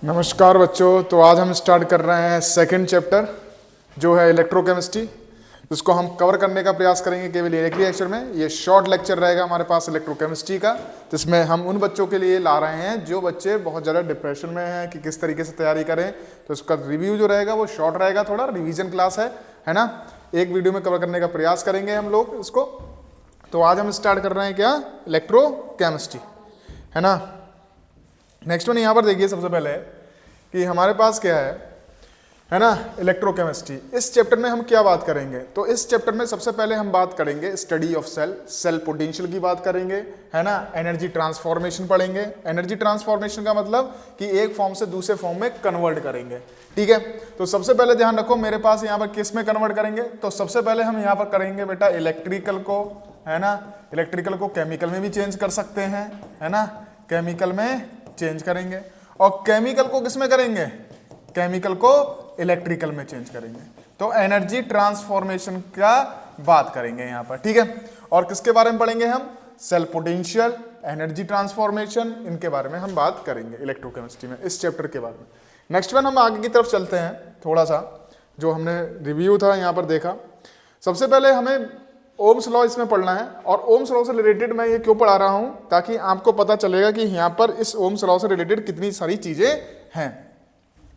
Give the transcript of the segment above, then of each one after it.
नमस्कार बच्चों। तो आज हम स्टार्ट कर रहे हैं सेकंड चैप्टर जो है इलेक्ट्रोकेमिस्ट्री, जिसको हम कवर करने का प्रयास करेंगे केवल एक ही लेक्चर में। ये शॉर्ट लेक्चर रहेगा हमारे पास इलेक्ट्रोकेमिस्ट्री का, जिसमें हम उन बच्चों के लिए ला रहे हैं जो बच्चे बहुत ज़्यादा डिप्रेशन में हैं कि किस तरीके से तैयारी करें। तो इसका रिव्यू जो रहेगा वो शॉर्ट रहेगा, थोड़ा रिविजन क्लास है ना। एक वीडियो में कवर करने का प्रयास करेंगे हम लोग इसको। तो आज हम स्टार्ट कर रहे हैं क्या, इलेक्ट्रोकेमिस्ट्री, है ना। नेक्स्ट वन यहाँ पर देखिए, सबसे पहले कि हमारे पास क्या है ना, इलेक्ट्रोकेमिस्ट्री। इस चैप्टर में हम क्या बात करेंगे, तो इस चैप्टर में सबसे पहले हम बात करेंगे स्टडी ऑफ सेल पोटेंशियल की बात करेंगे, है ना। एनर्जी ट्रांसफॉर्मेशन पढ़ेंगे। एनर्जी ट्रांसफॉर्मेशन का मतलब कि एक फॉर्म से दूसरे फॉर्म में कन्वर्ट करेंगे, ठीक है। तो सबसे पहले ध्यान रखो, मेरे पास यहाँ पर किस में कन्वर्ट करेंगे, तो सबसे पहले हम यहाँ पर करेंगे बेटा इलेक्ट्रिकल को, है ना। इलेक्ट्रिकल को केमिकल में भी चेंज कर सकते हैं, है ना। केमिकल में चेंज करेंगे, और केमिकल को किस में करेंगे, केमिकल को इलेक्ट्रिकल में चेंज करेंगे। तो एनर्जी ट्रांसफॉर्मेशन का बात करेंगे यहाँ पर, ठीक है। और किसके बारे में पढ़ेंगे हम, सेल पोटेंशियल, एनर्जी ट्रांसफॉर्मेशन, इनके बारे में हम बात करेंगे इलेक्ट्रोकेमिस्ट्री में, इस चैप्टर के बारे में। नेक्स्ट वन हम आगे की तरफ चलते हैं, थोड़ा सा जो हमने रिव्यू था यहाँ पर देखा। सबसे पहले हमें ओम्स लॉ इसमें पढ़ना है, और ओम्स लॉ से रिलेटेड मैं ये क्यों पढ़ा रहा हूं, ताकि आपको पता चलेगा कि यहाँ पर इस ओम्स लॉ से रिलेटेड कितनी सारी चीजें हैं।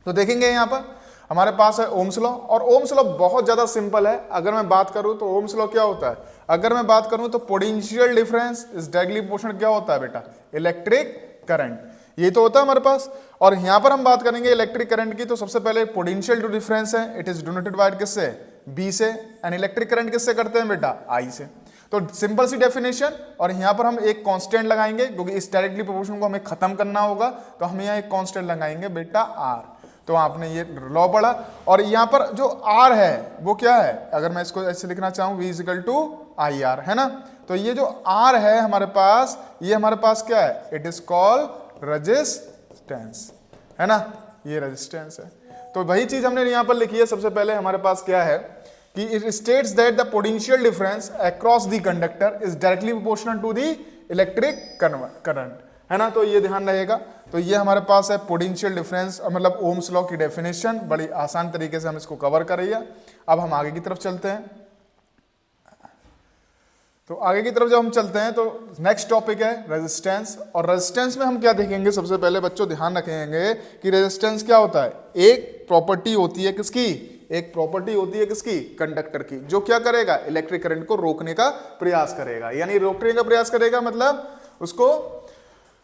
तो देखेंगे यहाँ पर हमारे पास है ओम्स लॉ, और ओम्स लॉ बहुत ज्यादा सिंपल है। अगर मैं बात करूं तो ओम्स लॉ क्या होता है, अगर मैं बात करूं तो potential difference is directly proportional क्या होता है बेटा, इलेक्ट्रिक करंट, ये तो होता है हमारे पास। और यहां पर हम बात करेंगे इलेक्ट्रिक करंट की, तो सबसे पहले पोटेंशियल डिफरेंस है, इट इज डिनोटेड बाय किससे, बी से, एंड इलेक्ट्रिक करंट किससे करते हैं बेटा, आई से। तो सिंपल सी डेफिनेशन, और यहां पर हम एक कांस्टेंट लगाएंगे क्योंकि इस डायरेक्टली प्रोपोर्शनल को हमें खत्म करना होगा, तो हम यहाँ एक कांस्टेंट लगाएंगे बेटा आर। तो आपने ये लॉ पढ़ा, और यहाँ पर जो आर है वो क्या है, अगर मैं इसको ऐसे लिखना चाहूं, V equal to I R, है ना। तो ये जो आर है हमारे पास, ये हमारे पास क्या है, इट इज कॉल्ड रेजिस्टेंस, है ना, ये रेजिस्टेंस है। तो वही चीज हमने यहां पर लिखी है। सबसे पहले हमारे पास क्या है कि it states that the potential difference across the conductor is directly proportional to the electric current, है ना। तो ये ध्यान रहेगा। तो ये हमारे पास है पोटेंशियल डिफरेंस, मतलब ओम्स लॉ की डेफिनेशन, बड़ी आसान तरीके से हम इसको कवर कर रही है। अब हम आगे की तरफ चलते हैं। तो आगे की तरफ जब हम चलते हैं तो नेक्स्ट टॉपिक है रेजिस्टेंस, और रेजिस्टेंस में हम क्या देखेंगे, सबसे पहले बच्चों ध्यान रखेंगे कि रेजिस्टेंस क्या होता है, एक प्रॉपर्टी होती है किसकी, एक प्रॉपर्टी होती है किसकी, कंडक्टर की, जो क्या करेगा, इलेक्ट्रिक करंट को रोकने का प्रयास करेगा। यानी रोकने का प्रयास करेगा मतलब उसको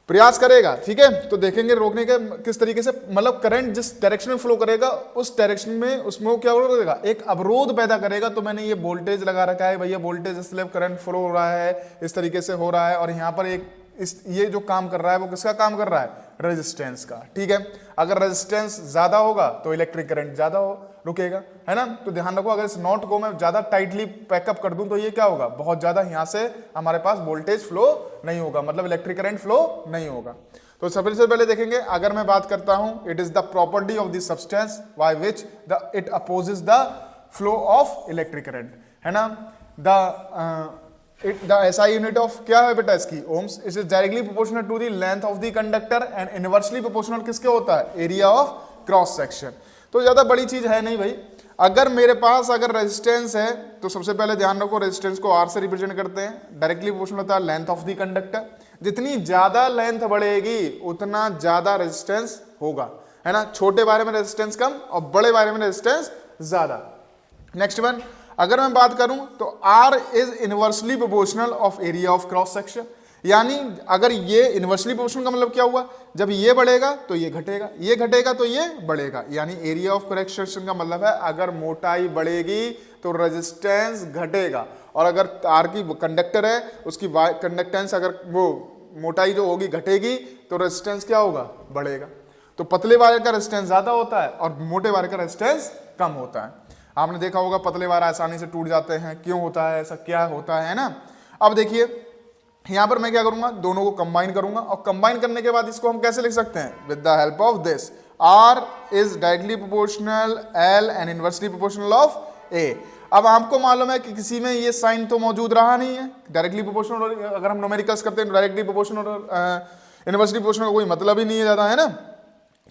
प्रयास करेगा, ठीक है। तो देखेंगे रोकने का किस तरीके से, मतलब करंट जिस डायरेक्शन में फ्लो करेगा उस डायरेक्शन में उसमें वो क्या करेगा, एक अवरोध पैदा करेगा। तो मैंने ये वोल्टेज लगा रखा है भैया, वोल्टेज इसलिए करंट फ्लो हो रहा है, इस तरीके से हो रहा है, और यहाँ पर एक ये जो काम कर रहा है वो किसका काम कर रहा है, रेजिस्टेंस का, ठीक है। अगर रेजिस्टेंस ज्यादा होगा तो इलेक्ट्रिक करंट ज्यादा रुकेगा, है ना। तो ध्यान रखो, अगर इस नोट को मैं ज्यादा टाइटली पैकअप कर दूं तो ये क्या होगा, बहुत ज्यादा यहाँ से हमारे पास वोल्टेज फ्लो नहीं होगा, मतलब इलेक्ट्रिक करंट फ्लो नहीं होगा। तो सबसे पहले देखेंगे, अगर मैं बात करता हूं, it is the property of the substance by which it opposes the flow of electric current, है ना। द SI यूनिट ऑफ क्या है बेटा इसकी, Ohm's. It is directly proportional to the length of the conductor and inversely proportional किसके होता है, area of cross section. तो ज्यादा बड़ी चीज है नहीं भाई। अगर मेरे पास अगर रेजिस्टेंस है तो सबसे पहले ध्यान रखो, रेजिस्टेंस को R से रिप्रेजेंट करते हैं, डायरेक्टली प्रोपोर्शनल होता है लेंथ ऑफ द कंडक्टर। जितनी ज्यादा लेंथ बढ़ेगी उतना ज्यादा रेजिस्टेंस होगा, है ना। छोटे वायरे में रेजिस्टेंस कम और बड़े वायरे में रेजिस्टेंस ज्यादा। नेक्स्ट वन, अगर मैं बात करूं तो R is inversely proportional of area of cross section. यानी अगर ये इनवर्सली प्रोपोर्शनल का मतलब क्या हुआ, जब ये बढ़ेगा तो ये घटेगा, ये घटेगा तो ये बढ़ेगा। यानी एरिया ऑफ क्रॉस सेक्शन का मतलब है अगर मोटाई बढ़ेगी तो रेजिस्टेंस घटेगा, और अगर तार की कंडक्टर है उसकी कंडक्टेंस अगर वो मोटाई जो होगी घटेगी तो रेजिस्टेंस क्या होगा, बढ़ेगा। तो पतले वायर का रेजिस्टेंस ज्यादा होता है और मोटे वायर का रेजिस्टेंस कम होता है। आपने देखा होगा पतले वायर आसानी से टूट जाते हैं, क्यों होता है ऐसा, क्या होता है ना। अब देखिए यहां पर मैं क्या करूंगा, दोनों को कंबाइन करूंगा, और कंबाइन करने के बाद इसको हम कैसे लिख सकते हैं, with the help of this, R is directly proportional L and inversely proportional of A। अब आपको मालूम है कि किसी में ये साइन तो मौजूद रहा नहीं है, डायरेक्टली प्रोपोर्शनल, अगर हम न्यूमेरिकल्स करते हैं डायरेक्टली प्रोपोर्शनल इनवर्सली प्रोपोर्शनल का कोई मतलब ही नहीं है ज्यादा, है ना।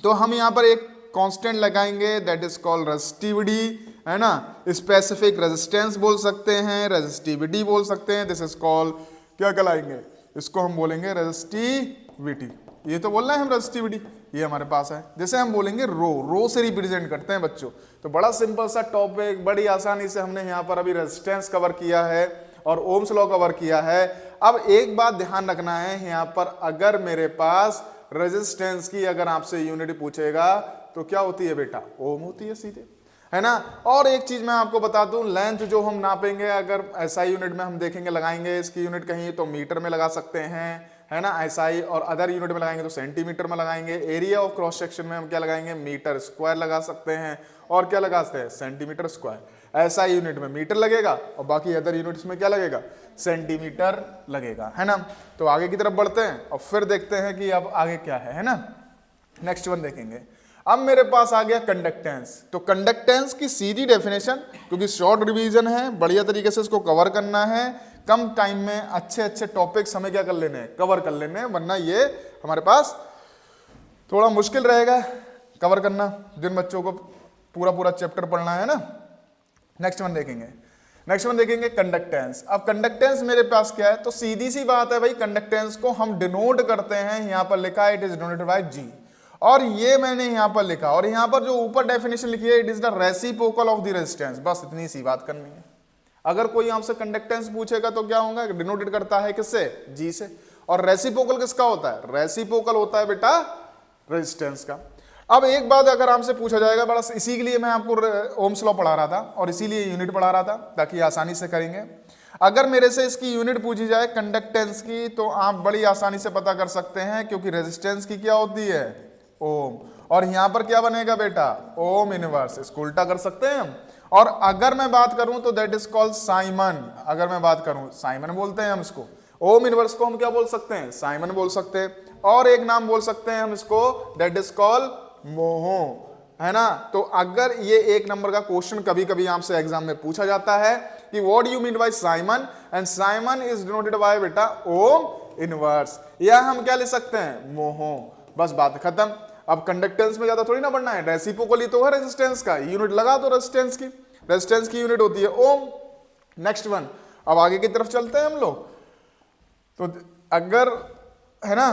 तो हम यहाँ पर एक कांस्टेंट लगाएंगे, दैट इज कॉल्ड रेजिस्टिविटी, है ना। स्पेसिफिक रेजिस्टेंस बोल सकते हैं, रेजिस्टिविटी बोल सकते हैं, दिस इज कॉल्ड क्या कहलाएंगे, इसको हम बोलेंगे रेजिस्टिविटी। ये तो बोलना है हम रेजिस्टिविटी, ये हमारे पास है। जैसे हम बोलेंगे रो से रिप्रेजेंट करते हैं बच्चों। तो बड़ा सिंपल सा टॉपिक, बड़ी आसानी से हमने यहाँ पर अभी रेजिस्टेंस कवर किया है और ओम्स लॉ कवर किया है। अब एक बात ध्यान रखना है यहाँ पर, अगर मेरे पास रेजिस्टेंस की अगर आपसे यूनिट पूछेगा तो क्या होती है बेटा, ओम होती है सीधे, है ना। और एक चीज मैं आपको बता दूं, लेंथ जो हम नापेंगे अगर एसआई यूनिट में हम देखेंगे लगाएंगे इसकी यूनिट कहीं तो मीटर में लगा सकते हैं, है ना एसआई, और अदर यूनिट में लगाएंगे तो सेंटीमीटर में लगाएंगे। एरिया ऑफ क्रॉस सेक्शन में हम क्या लगाएंगे, मीटर स्क्वायर लगा सकते हैं, और क्या लगा सकते हैं, सेंटीमीटर स्क्वायर। एसआई यूनिट में मीटर लगेगा और बाकी अदर यूनिट्स में क्या लगेगा, सेंटीमीटर लगेगा, है ना। तो आगे की तरफ बढ़ते हैं और फिर देखते हैं कि अब आगे क्या है ना। नेक्स्ट वन देखेंगे। अब मेरे पास आ गया कंडक्टेंस। तो कंडक्टेंस की सीधी डेफिनेशन, क्योंकि शॉर्ट रिवीजन है, बढ़िया तरीके से इसको कवर करना है, कम टाइम में अच्छे अच्छे टॉपिक्स हमें क्या कर लेने हैं, कवर कर लेने हैं, वरना ये हमारे पास थोड़ा मुश्किल रहेगा कवर करना, जिन बच्चों को पूरा पूरा चैप्टर पढ़ना है ना। नेक्स्ट वन देखेंगे कंडक्टेंस। अब कंडक्टेंस मेरे पास क्या है, तो सीधी सी बात है भाई, कंडक्टेंस को हम डिनोट करते हैं, यहां पर लिखा है इट इज डिनोटेड बाय जी, और ये मैंने यहां पर लिखा, और यहां पर जो ऊपर डेफिनेशन लिखी है it is the reciprocal of the resistance. बस इतनी सी बात करनी है। अगर कोई आपसे कंडक्टेंस पूछेगा तो क्या होगा, डिनोटेड करता है किससे, जी से। और रेसिप्रोकल किसका होता है, रेसिप्रोकल होता है बेटा रेजिस्टेंस का। अब एक बात अगर आपसे पूछा जाएगा, बस इसी के लिए मैं आपको ओम्स लॉ पढ़ा रहा था और इसीलिए यूनिट पढ़ा रहा था ताकि आसानी से करेंगे। अगर मेरे से इसकी यूनिट पूछी जाए कंडक्टेंस की, तो आप बड़ी आसानी से पता कर सकते हैं, क्योंकि रेजिस्टेंस की क्या होती है, ओम, और यहां पर क्या बनेगा बेटा, ओम इनवर्स। इसको उल्टा कर सकते हैं हम। और अगर मैं बात करूं तो दैट इज कॉल्ड साइमन। अगर मैं बात करूं, साइमन बोलते हैं हम इसको, ओम इनवर्स को हम क्या बोल सकते हैं, साइमन बोल सकते हैं। और एक नाम बोल सकते हैं हम इसको, दैट इज कॉल्ड मोहो, है ना। तो अगर ये एक नंबर का क्वेश्चन कभी कभी आपसे एग्जाम में पूछा जाता है कि what do you mean by Simon, and Simon is denoted bye बेटा ओम इनवर्स, या हम क्या ले सकते हैं, मोहो। बस बात खत्म। अब कंडक्टेंस में ज्यादा थोड़ी ना बढ़ना है, रेसिप्रोकल ही तो है रेजिस्टेंस का, यूनिट लगा दो रेजिस्टेंस की यूनिट होती है ओम। नेक्स्ट वन, अब आगे की तरफ चलते हैं हम लोग। तो अगर है ना,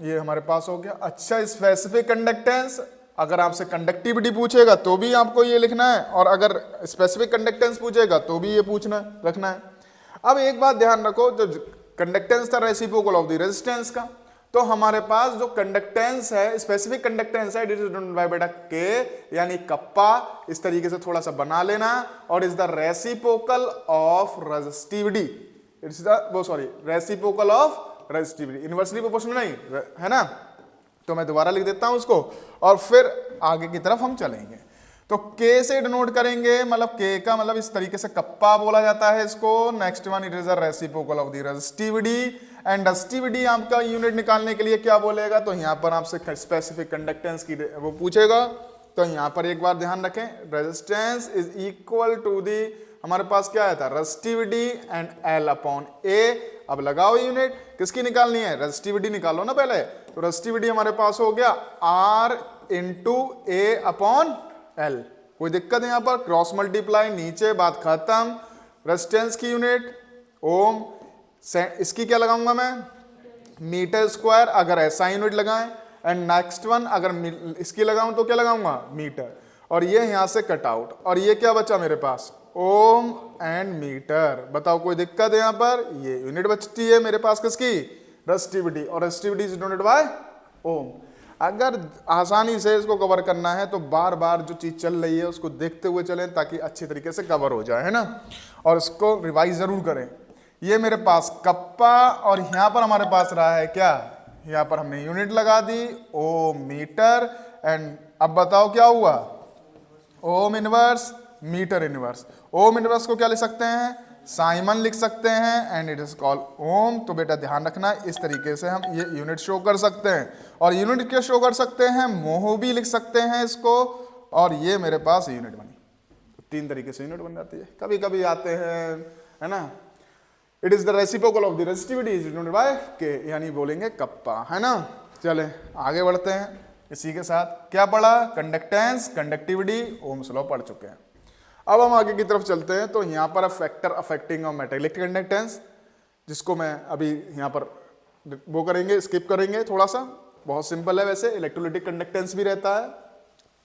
ये हमारे पास हो गया। अच्छा, स्पेसिफिक कंडक्टेंस, अगर आपसे कंडक्टिविटी पूछेगा तो भी आपको ये लिखना है, और अगर स्पेसिफिक कंडक्टेंस पूछेगा तो भी ये पूछना रखना है। अब एक बात ध्यान रखो, जो कंडक्टेंस था रेसिप्रोकल ऑफ द रेजिस्टेंस का, तो हमारे पास जो कंडक्टेंस है, स्पेसिफिक कंडक्टेंस है, इट इज डिनोटेड बाय बेटा के, यानी कप्पा, इस तरीके से थोड़ा सा बना लेना, और is the reciprocal of resistivity, it's the reciprocal of resistivity, inversely proportional नहीं, है ना। तो मैं दोबारा लिख देता हूं उसको, और फिर आगे की तरफ हम चलेंगे। तो के से डिनोट करेंगे, मतलब के का मतलब इस तरीके से कप्पा बोला जाता है इसको। Next one, it is a reciprocal of the resistivity, and resistivity आपका यूनिट निकालने के लिए क्या बोलेगा, तो यहां पर आपसे स्पेसिफिक कंडक्टेंस की वो पूछेगा। तो यहां पर एक बार ध्यान रखें, resistance is equal to the, हमारे पास क्या आया था, resistivity and L upon A. अब लगाओ यूनिट, किसकी निकालनी है, रेजिस्टिविटी निकालो ना पहले। तो रेजिस्टिविटी हमारे पास हो गया R into A upon L. कोई दिक्कत है यहां पर, क्रॉस मल्टीप्लाई, नीचे बात खत्म। रेजिस्टेंस की यूनिट ओम, इसकी क्या लगाऊंगा मैं, मीटर स्क्वायर, अगर ऐसा यूनिट लगाएं। एंड नेक्स्ट वन, अगर इसकी लगाऊं तो क्या लगाऊंगा, मीटर, और ये यहां से कट आउट, और ये क्या बचा मेरे पास, ओम एंड मीटर। बताओ कोई दिक्कत है यहां पर, ये यूनिट बचती है मेरे पास किसकी, रेजिस्टिविटी, और रेजिस्टिविटी इज डिनोटेड बाय ओम। अगर आसानी से इसको कवर करना है तो बार बार जो चीज चल रही है उसको देखते हुए चलें, ताकि अच्छी तरीके से कवर हो जाए, है ना, और इसको रिवाइज जरूर करें। ये मेरे पास कप्पा, और यहां पर हमारे पास रहा है क्या, यहां पर हमने यूनिट लगा दी ओम मीटर, एंड अब बताओ क्या हुआ, ohm inverse metre inverse. Ohm inverse को क्या लिख सकते हैं, साइमन लिख सकते हैं, and it is called ohm. तो बेटा ध्यान रखना, इस तरीके से हम ये यूनिट शो कर सकते हैं, और यूनिट क्या शो कर सकते हैं, मोहो भी लिख सकते हैं इसको, और ये मेरे पास यूनिट बनी। तो तीन तरीके से यूनिट बन जाती है। कभी कभी आते हैं, है ना, it is the reciprocal of the resistivity is denoted bye के, यानी बोलेंगे कप्पा, है ना। चले आगे बढ़ते हैं। इसी के साथ क्या पढ़ा, कंडक्टेंस, कंडक्टिविटी, ओम्स लॉ पढ़ चुके हैं। अब हम आगे की तरफ चलते हैं। तो यहाँ पर factor affecting of metallic conductance, जिसको मैं अभी यहाँ पर वो करेंगे, स्किप करेंगे थोड़ा सा, बहुत सिंपल है वैसे। इलेक्ट्रोलिटिक कंडक्टेंस भी रहता है,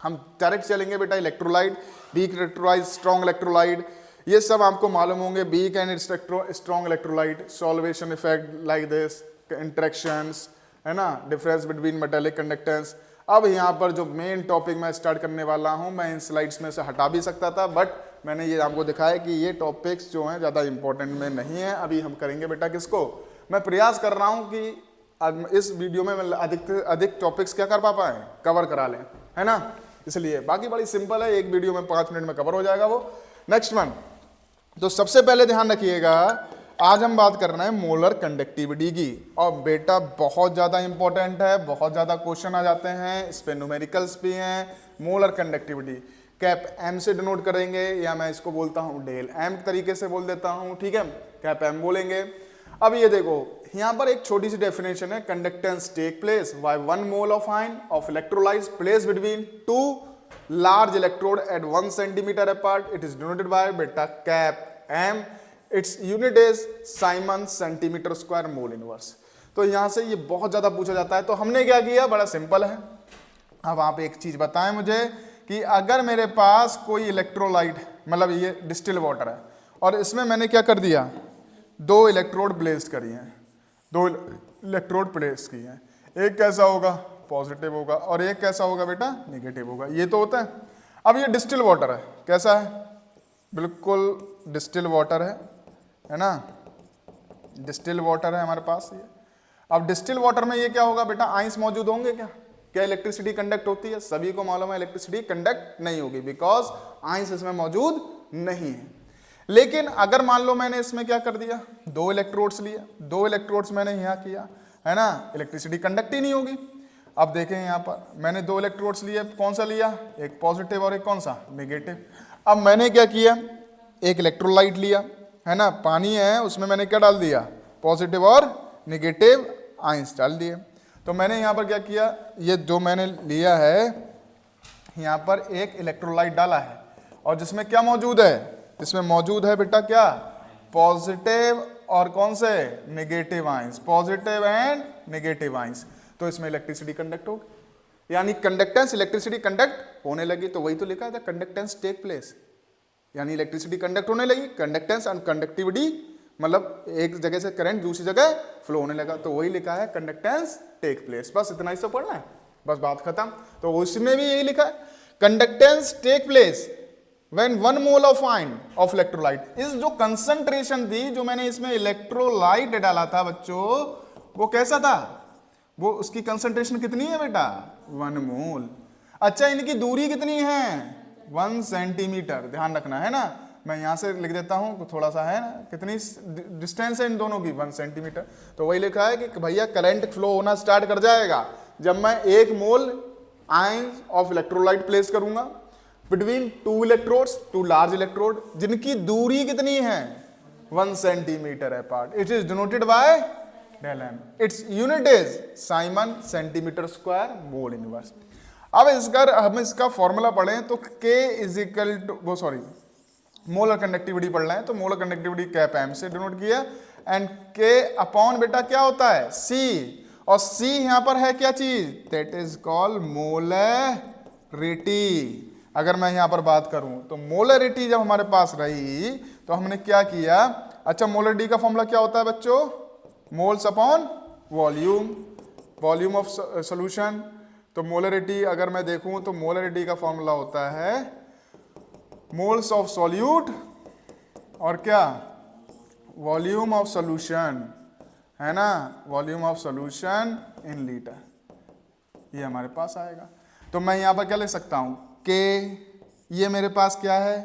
हम डायरेक्ट चलेंगे बेटा। Electrolyte, weak electrolyte, strong electrolyte, ये सब आपको मालूम होंगे। Weak and strong electrolyte, solvation effect like this, interactions, है ना, डिफरेंस बिटवीन मेटेलिक कंडक्टेंस। अब यहाँ पर जो मेन टॉपिक मैं स्टार्ट करने वाला हूँ, मैं इन स्लाइड्स में से हटा भी सकता था, बट मैंने ये आपको दिखाया कि ये टॉपिक्स जो हैं ज़्यादा इंपॉर्टेंट में नहीं है। अभी हम करेंगे बेटा किसको, मैं प्रयास कर रहा हूँ कि इस वीडियो में मैं अधिक से अधिक टॉपिक्स क्या कर पाए, कवर करा लें, है ना। इसलिए बाकी बड़ी सिंपल है, एक वीडियो में 5 मिनट में कवर हो जाएगा वो। नेक्स्ट वन, तो सबसे पहले ध्यान रखिएगा, आज हम बात कर रहे हैं मोलर कंडक्टिविटी की। और बेटा बहुत ज़्यादा इंपॉर्टेंट है, बहुत ज़्यादा क्वेश्चन आ जाते हैं, इस पे न्यूमेरिकल्स भी हैं। मोलर कंडक्टिविटी कैप एम से डिनोट करेंगे, या मैं इसको बोलता हूँ डेल एम तरीके से बोल देता हूँ, ठीक है, कैप एम बोलेंगे। अब ये देखो, यहाँ पर एक छोटी सी डेफिनेशन है, conductance take place by 1 mole of ion of electrolyte place between 2 large electrode at 1 centimeter apart. It is denoted by beta cap m. Its unit is Simon centimeter square mole inverse. तो यहां से ये बहुत ज्यादा पूछा जाता है, तो हमने क्या किया, बड़ा सिंपल है। अब आप एक चीज बताएं मुझे कि अगर मेरे पास कोई इलेक्ट्रोलाइट, मतलब ये डिस्टिल वाटर है, और इसमें मैंने क्या कर दिया, 2 इलेक्ट्रोड प्लेस करी हैं, 2 इलेक्ट्रोड प्लेस की हैं, एक कैसा होगा, पॉजिटिव होगा, और एक कैसा होगा बेटा, नेगेटिव होगा। ये तो होता है। अब ये डिस्टिल वाटर है, कैसा है, बिल्कुल डिस्टिल वाटर है ना, डिस्टिल वाटर है हमारे पास ये। अब डिस्टिल वाटर में ये क्या होगा बेटा, आइंस मौजूद होंगे क्या, क्या इलेक्ट्रिसिटी कंडक्ट होती है, सभी को मालूम है इलेक्ट्रिसिटी कंडक्ट नहीं होगी, बिकॉज आइंस इसमें मौजूद नहीं है। लेकिन अगर मान लो मैंने इसमें क्या कर दिया, 2 इलेक्ट्रोड्स लिए, 2 इलेक्ट्रोड्स मैंने यहाँ किया, है ना, इलेक्ट्रिसिटी कंडक्ट ही नहीं होगी। अब देखें यहाँ पर मैंने 2 इलेक्ट्रोड्स लिए, कौन सा लिया, एक पॉजिटिव और एक कौन सा, नेगेटिव। अब मैंने क्या किया, एक इलेक्ट्रोलाइट लिया, है ना, पानी है, उसमें मैंने क्या डाल दिया, पॉजिटिव और नेगेटिव आयंस डाल दिए। तो मैंने यहाँ पर क्या किया, ये जो मैंने लिया है, यहाँ पर एक इलेक्ट्रोलाइट डाला है, और जिसमें क्या मौजूद है, इसमें मौजूद है बेटा क्या, पॉजिटिव और कौन से, negative ions, positive and negative ions. तो इसमें इलेक्ट्रिसिटी कंडक्ट होगी, यानी कंडक्टेंस, इलेक्ट्रिसिटी कंडक्ट होने लगी। तो वही तो लिखा था, कंडक्टेंस टेक प्लेस, यानी इलेक्ट्रिसिटी कंडक्ट होने लगी, कंडक्टेंस एंड कंडक्टिविटी, मतलब एक जगह से करंट दूसरी जगह फ्लो होने लगा, तो वही लिखा है कंडक्टेंस टेक प्लेस। बस इतना ही सब पढ़ना है, बस बात खत्म। तो उसमें भी यही लिखा है, conductance take place when 1 mole of ion of electrolyte. इस जो कंसंट्रेशन थी, जो मैंने इसमें इलेक्ट्रोलाइट डाला था बच्चों, वो कैसा था, वो उसकी कंसंट्रेशन कितनी है बेटा, 1 मोल। अच्छा, इनकी दूरी कितनी है, 1 सेंटीमीटर, ध्यान रखना है ना। मैं यहां से लिख देता हूं, थोड़ा सा है ना, कितनी डिस्टेंस है इन दोनों की, 1 सेंटीमीटर। तो वही लिखा है कि भैया करंट फ्लो होना स्टार्ट कर जाएगा जब मैं 1 mole ion of electrolyte place करूंगा बिटवीन 2 इलेक्ट्रोड्स, 2 लार्ज इलेक्ट्रोड, जिनकी दूरी कितनी है, 1 centimetre apart. It is denoted by del M, it's unit is siemens centimetre square mole inverse. अब हम इसका फॉर्मूला पढ़ें तो K इज इक्वल टू, वो सॉरी, मोलर कंडक्टिविटी पढ़ रहे हैं, तो मोलर कंडक्टिविटी कैप एम से डिनोट किया, एंड K अपॉन बेटा क्या होता है, C, और C यहां पर है क्या चीज, दैट इज कॉल्ड मोलरिटी। अगर मैं यहां पर बात करूं तो मोलरिटी जब हमारे पास रही तो हमने क्या किया, अच्छा मोलरिटी का फॉर्मूला क्या होता है बच्चों, moles upon volume, volume of solution. तो मोलरिटी अगर मैं देखूं तो मोलरिटी का फॉर्मूला होता है मोल्स ऑफ सॉल्यूट और क्या, वॉल्यूम ऑफ सॉल्यूशन, है ना, volume of solution in litre, ये हमारे पास आएगा। तो मैं यहां पर क्या लिख सकता हूं, के, ये मेरे पास क्या है,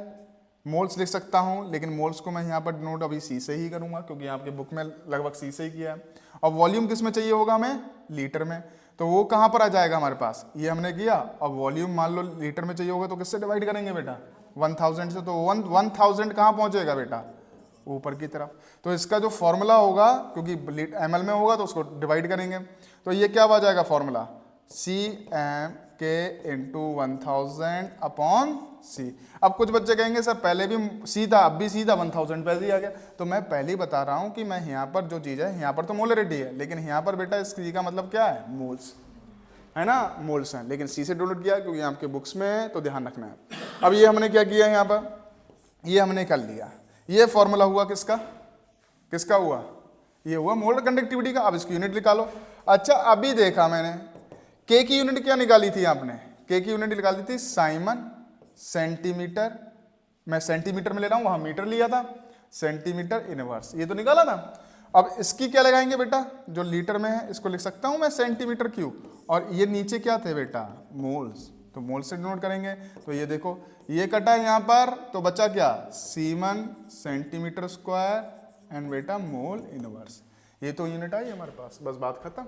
मोल्स लिख सकता हूं, लेकिन मोल्स को मैं यहाँ पर नोट अभी सी से ही करूंगा, क्योंकि आपके बुक में लगभग सी से ही किया है। और वॉल्यूम किस में चाहिए होगा हमें, लीटर में, तो वो कहाँ पर आ जाएगा हमारे पास, ये हमने किया। और वॉल्यूम मान लो लीटर में चाहिए होगा, तो किससे डिवाइड करेंगे बेटा, 1000 से, तो 1000 कहाँ पहुंचेगा बेटा, ऊपर की तरफ। तो इसका जो फॉर्मूला होगा, क्योंकि ml में होगा तो उसको डिवाइड करेंगे, तो ये क्या आ जाएगा फॉर्मूला, सी एम के इंटू 1000 अपॉन सी। अब कुछ बच्चे कहेंगे सर पहले भी सी था, अब भी सी था, 1000 पहले ही आ गया। तो मैं पहले ही बता रहा हूं कि मैं यहाँ पर जो चीज़ है, यहाँ पर तो मोलरिटी है, लेकिन यहाँ पर बेटा इस चीज़ का मतलब क्या है, मोल्स है ना, मोल्स हैं, लेकिन सी से डोनेट किया क्योंकि आपके बुक्स में है, तो ध्यान रखना है। अब ये हमने क्या किया यहाँ पर, ये हमने कर लिया, ये फॉर्मूला हुआ किसका, किसका हुआ, ये हुआ मोलर कंडक्टिविटी का। अब इसकी यूनिट निकालो। अच्छा अभी देखा मैंने के की यूनिट क्या निकाली थी आपने, के की यूनिट निकाली थी साइमन सेंटीमीटर, मैं सेंटीमीटर में ले रहा हूं, वहां मीटर लिया था, सेंटीमीटर इनवर्स, ये तो निकाला था। अब इसकी क्या लगाएंगे बेटा, जो लीटर में है इसको लिख सकता हूं मैं सेंटीमीटर क्यूब, और ये नीचे क्या थे बेटा, मोल्स, तो मोल से डिनोट करेंगे। तो ये देखो ये कटा यहां पर, तो बचा क्या, सीमन सेंटीमीटर स्क्वायर एंड बेटा मोल इनवर्स, ये तो यूनिट आई हमारे पास, बस बात खत्म।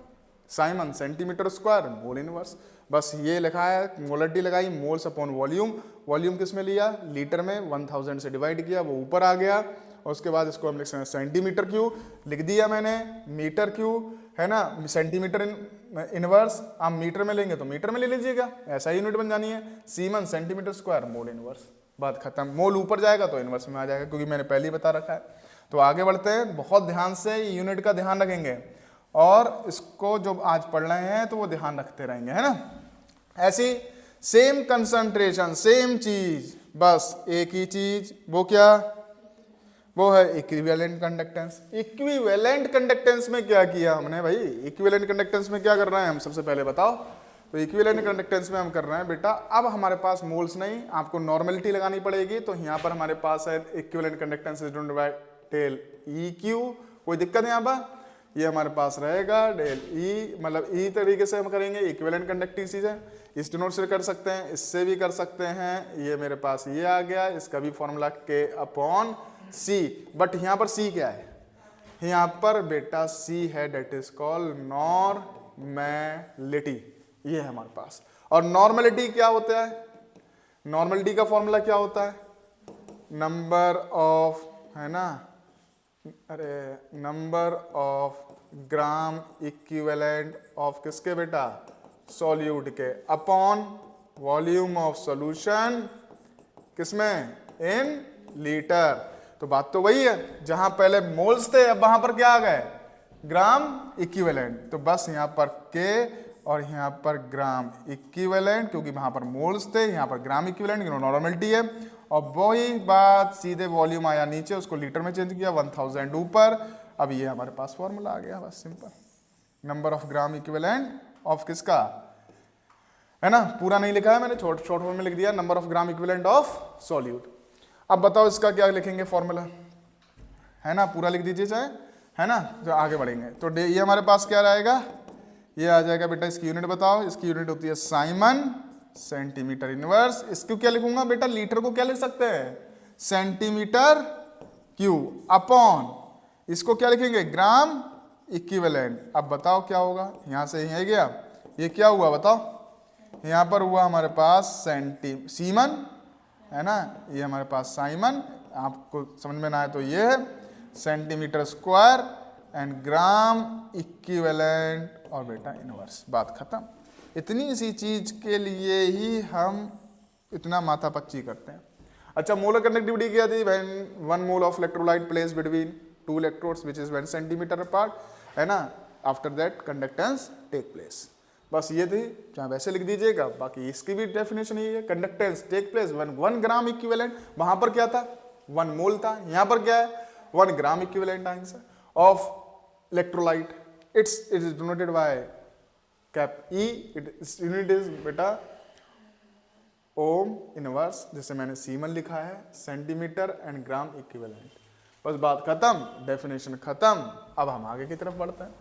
Simon centimetre square mole inverse, बस ये लिखा है, मोलरिटी लगाई, मोल्स अपॉन वॉल्यूम, वॉल्यूम किस में लिया, लीटर में, 1000 से डिवाइड किया, वो ऊपर आ गया, और उसके बाद इसको हम लिख सकते हैं सेंटीमीटर क्यूब, लिख दिया मैंने, मीटर क्यूब है ना, सेंटीमीटर इनवर्स, आप मीटर में लेंगे तो मीटर में ले लीजिएगा, ऐसा यूनिट बन जानी है, semen centimetre square mole inverse, बात खत्म। मोल ऊपर जाएगा तो इनवर्स में आ जाएगा, क्योंकि मैंने पहले ही बता रखा है। तो आगे बढ़ते हैं, बहुत ध्यान से यूनिट का ध्यान रखेंगे, और इसको जो आज पढ़ रहे हैं तो वो ध्यान रखते रहेंगे, है ना। ऐसी सेम कंसंट्रेशन, सेम चीज, बस एक ही चीज, वो क्या, वो है इक्विवेलेंट कंडक्टेंस। इक्विवेलेंट कंडक्टेंस में क्या किया हमने भाई, इक्विवेलेंट कंडक्टेंस में क्या कर रहे हैं हम, सबसे पहले बताओ। तो इक्विवेलेंट कंडक्टेंस में हम कर रहे हैं बेटा, अब हमारे पास मोल्स नहीं, आपको नॉर्मेलिटी लगानी पड़ेगी। तो यहाँ पर हमारे पास है equivalent conductance is denoted by del E Q, कोई दिक्कत है यहाँ पर, ये हमारे पास रहेगा डेल ई, मतलब ई तरीके से हम करेंगे, इक्विवेलेंट कंडक्टिंग चीज है, इस डिनोट से कर सकते हैं, इससे भी कर सकते हैं, ये मेरे पास ये आ गया, इसका भी फॉर्मूला के अपॉन सी। बट यहाँ पर सी क्या है, यहाँ पर बेटा सी है, डेट इज कॉल्ड नॉर्मेलिटी, ये है हमारे पास। और नॉर्मेलिटी क्या होता है, नॉर्मेलिटी का फॉर्मूला क्या होता है, नंबर ऑफ, है ना, अरे number of gram equivalent of किसके बेटा, सॉल्यूट के, अपॉन वॉल्यूम ऑफ सॉल्यूशन किसमें, इन लीटर। तो बात तो वही है, जहां पहले मोल्स थे अब वहां पर क्या आ गए, ग्राम इक्विवेलेंट। तो बस यहां पर के और यहाँ पर ग्राम इक्विवेलेंट, क्योंकि वहां पर मोल्स थे, यहाँ पर ग्राम इक्विवेलेंट, नॉर्मेलिटी है। और वही बात सीधे वॉल्यूम आया नीचे, उसको लीटर में चेंज किया, 1000 ऊपर, अब ये हमारे पास फॉर्मूला आ गया, बस simple, number of gram equivalent of किसका, है ना, पूरा नहीं लिखा है मैंने, शॉर्ट फॉर्म में लिख दिया, number of gram equivalent of solute. अब बताओ इसका क्या लिखेंगे फॉर्मूला, है ना, पूरा लिख दीजिए चाहे, है ना, जो आगे बढ़ेंगे। तो ये हमारे पास क्या रहेगा, ये आ जाएगा बेटा, इसकी यूनिट बताओ, इसकी यूनिट होती है साइमन सेंटीमीटर इनवर्स, इसको क्या लिखूंगा बेटा, लीटर को क्या लिख सकते हैं, सेंटीमीटर क्यूब, अपॉन इसको क्या लिखेंगे, ग्राम इक्विवेलेंट। अब बताओ क्या होगा, यहां से यहीं गया, ये क्या हुआ बताओ, यहां पर हुआ हमारे पास सीमन, है ना, ये हमारे पास साइमन, आपको समझ में ना आए तो ये है centimetre square and gram equivalent और बेटा इनवर्स, बात खत्म। इतनी सी चीज के लिए ही हम इतना माथा पच्ची करते हैं। अच्छा, मोलर कंडक्टिविटी क्या थी, when 1 mole of electrolyte place between 2 electrodes which is 1 centimetre apart, है ना, after that conductance take place, बस ये थी, चाहे वैसे लिख दीजिएगा, बाकी इसकी भी डेफिनेशन यही है, conductance take place when 1 gram equivalent, वहां पर क्या था 1 मोल था, यहां पर क्या है 1 gram equivalent answer of electrolyte, it is denoted by cap E, its unit is बेटा ओम इनवर्स, जैसे मैंने सीमन लिखा है, सेंटीमीटर एंड ग्राम इक्विवेलेंट, बस बात खत्म, डेफिनेशन खत्म। अब हम आगे की तरफ बढ़ते हैं।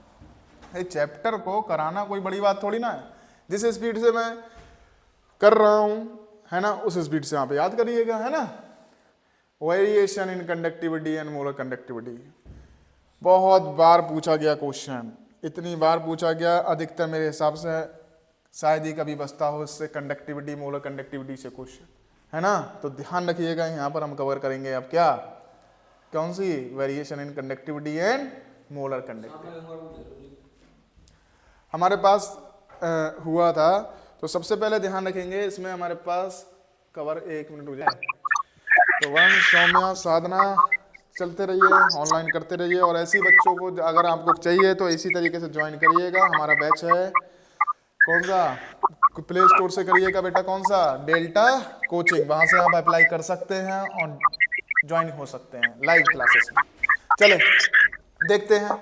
ये चैप्टर को कराना कोई बड़ी बात थोड़ी ना है, जिस स्पीड से मैं कर रहा हूं, है ना, उस स्पीड से आप याद करिएगा, है ना। Variation in conductivity and molar conductivity, बहुत बार पूछा गया क्वेश्चन, इतनी बार पूछा गया, अधिकतर मेरे हिसाब से शायद ही कभी बचता हो इससे कंडक्टिविटी, मोलर कंडक्टिविटी से क्वेश्चन, है ना। तो ध्यान रखिएगा, यहाँ पर हम कवर करेंगे अब क्या, कौन सी, variation in conductivity and molar conductivity. हमारे पास हुआ था। तो सबसे पहले ध्यान रखेंगे इसमें हमारे पास कवर, 1 मिनट हो जाए, तो वंश सौम्या साधना चलते रहिए, ऑनलाइन करते रहिए, और ऐसे ही बच्चों को अगर आपको चाहिए तो इसी तरीके से ज्वाइन करिएगा। हमारा बैच है कौन सा, प्ले स्टोर से करिएगा बेटा, कौन सा, डेल्टा कोचिंग, वहां से आप अप्लाई कर सकते हैं और ज्वाइन हो सकते हैं लाइव क्लासेस में। चले देखते हैं।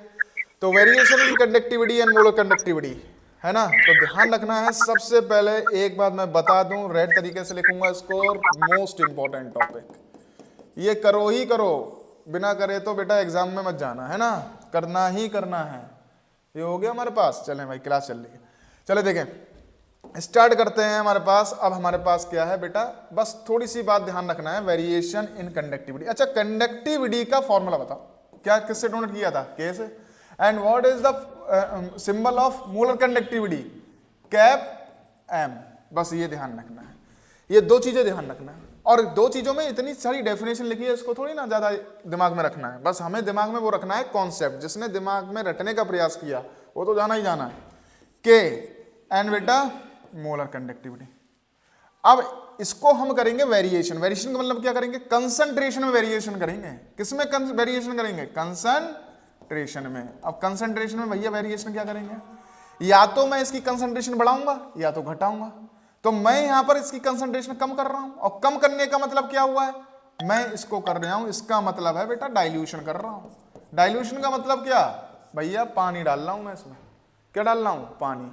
तो variation in conductivity and molar conductivity है ना। तो ध्यान रखना है, सबसे पहले एक बात मैं बता दूं, रेड तरीके से लिखूंगा इसको, मोस्ट इंपॉर्टेंट टॉपिक, ये करो ही करो, बिना करे तो बेटा एग्जाम में मत जाना, है ना, करना ही करना है। ये हो गया हमारे पास। चलें भाई, क्लास चल रही है, चले देखें, स्टार्ट करते हैं। हमारे पास अब हमारे पास क्या है बेटा, बस थोड़ी सी बात ध्यान रखना है, वेरिएशन इन कंडक्टिविटी। अच्छा, कंडक्टिविटी का फॉर्मूला बताओ, क्या किससे डोनेट किया था, के से। And what is the symbol of molar conductivity, cap M. बस ये ध्यान रखना है, ये दो चीजें ध्यान रखना है। और दो चीजों में इतनी सारी डेफिनेशन लिखी है, इसको थोड़ी ना ज्यादा दिमाग में रखना है, बस हमें दिमाग में वो रखना है कॉन्सेप्ट। जिसने दिमाग में रटने का प्रयास किया वो तो जाना ही जाना है। के एंड बेटा मोलर कंडक्टिविटी। अब इसको हम करेंगे वेरिएशन। वेरिएशन का मतलब क्या करेंगे, कंसंट्रेशन में वेरिएशन करेंगे। किसमें वेरिएशन करेंगे, कंसंट्रेशन में। अब कंसंट्रेशन में भैया वेरिएशन क्या करेंगे, या तो मैं इसकी कंसंट्रेशन बढ़ाऊंगा या तो घटाऊंगा। तो मैं यहां पर इसकी कंसंट्रेशन कम कर रहा हूं, और कम करने का मतलब क्या हुआ है, मैं इसको कर रहा हूं, इसका मतलब है बेटा डाइल्यूशन कर रहा हूं। डाइल्यूशन का मतलब क्या भैया, पानी डाल रहा हूं मैं इसमें। क्या डाल रहा हूं, पानी।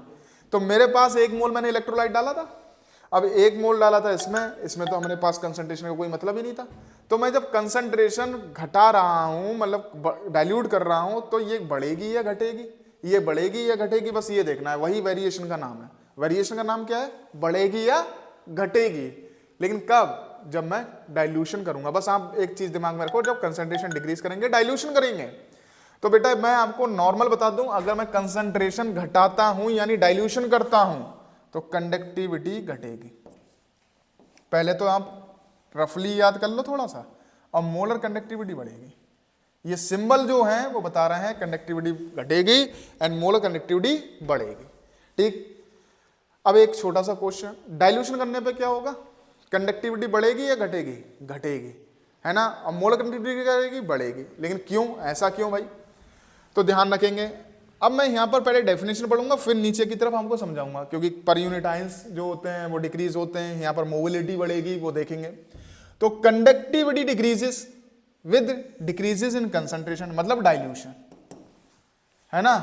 तो मेरे पास 1 मोल मैंने इलेक्ट्रोलाइट डाला था, अब 1 मोल डाला था इसमें तो हमारे पास कंसंट्रेशन का कोई मतलब ही नहीं था। तो मैं जब कंसंट्रेशन घटा रहा हूं, मतलब डाइल्यूट कर रहा हूं, तो ये बढ़ेगी या घटेगी, ये बढ़ेगी या घटेगी, बस ये देखना है। वही वेरिएशन का नाम है। वेरिएशन का नाम क्या है, बढ़ेगी या घटेगी। लेकिन कब, जब मैं डाइल्यूशन करूंगा। बस आप एक चीज दिमाग में रखो, जब कंसंट्रेशन डिक्रीज करेंगे डाइल्यूशन करेंगे। तो बेटा मैं आपको नॉर्मल बता दूं, अगर मैं कंसंट्रेशन घटाता हूं यानी डाइल्यूशन करता हूं तो कंडक्टिविटी घटेगी। पहले तो आप रफली याद कर लो थोड़ा सा, और मोलर कंडक्टिविटी बढ़ेगी। ये सिंबल जो है वो बता रहे हैं कंडक्टिविटी घटेगी एंड मोलर कंडक्टिविटी बढ़ेगी। ठीक, अब एक छोटा सा क्वेश्चन, डाइल्यूशन करने पे क्या होगा, कंडक्टिविटी बढ़ेगी या घटेगी, घटेगी, है ना। अब मोलर कंडक्टिविटी करेगी, बढ़ेगी। लेकिन क्यों, ऐसा क्यों भाई, तो ध्यान रखेंगे। अब मैं यहां पर पहले डेफिनेशन पढ़ूंगा, फिर नीचे की तरफ हमको समझाऊंगा, क्योंकि पर यूनिट आयंस जो होते हैं वो डिक्रीज होते हैं, यहां पर मोबिलिटी बढ़ेगी, वो देखेंगे। तो conductivity decreases with decreases in concentration, मतलब डाइल्यूशन, है ना।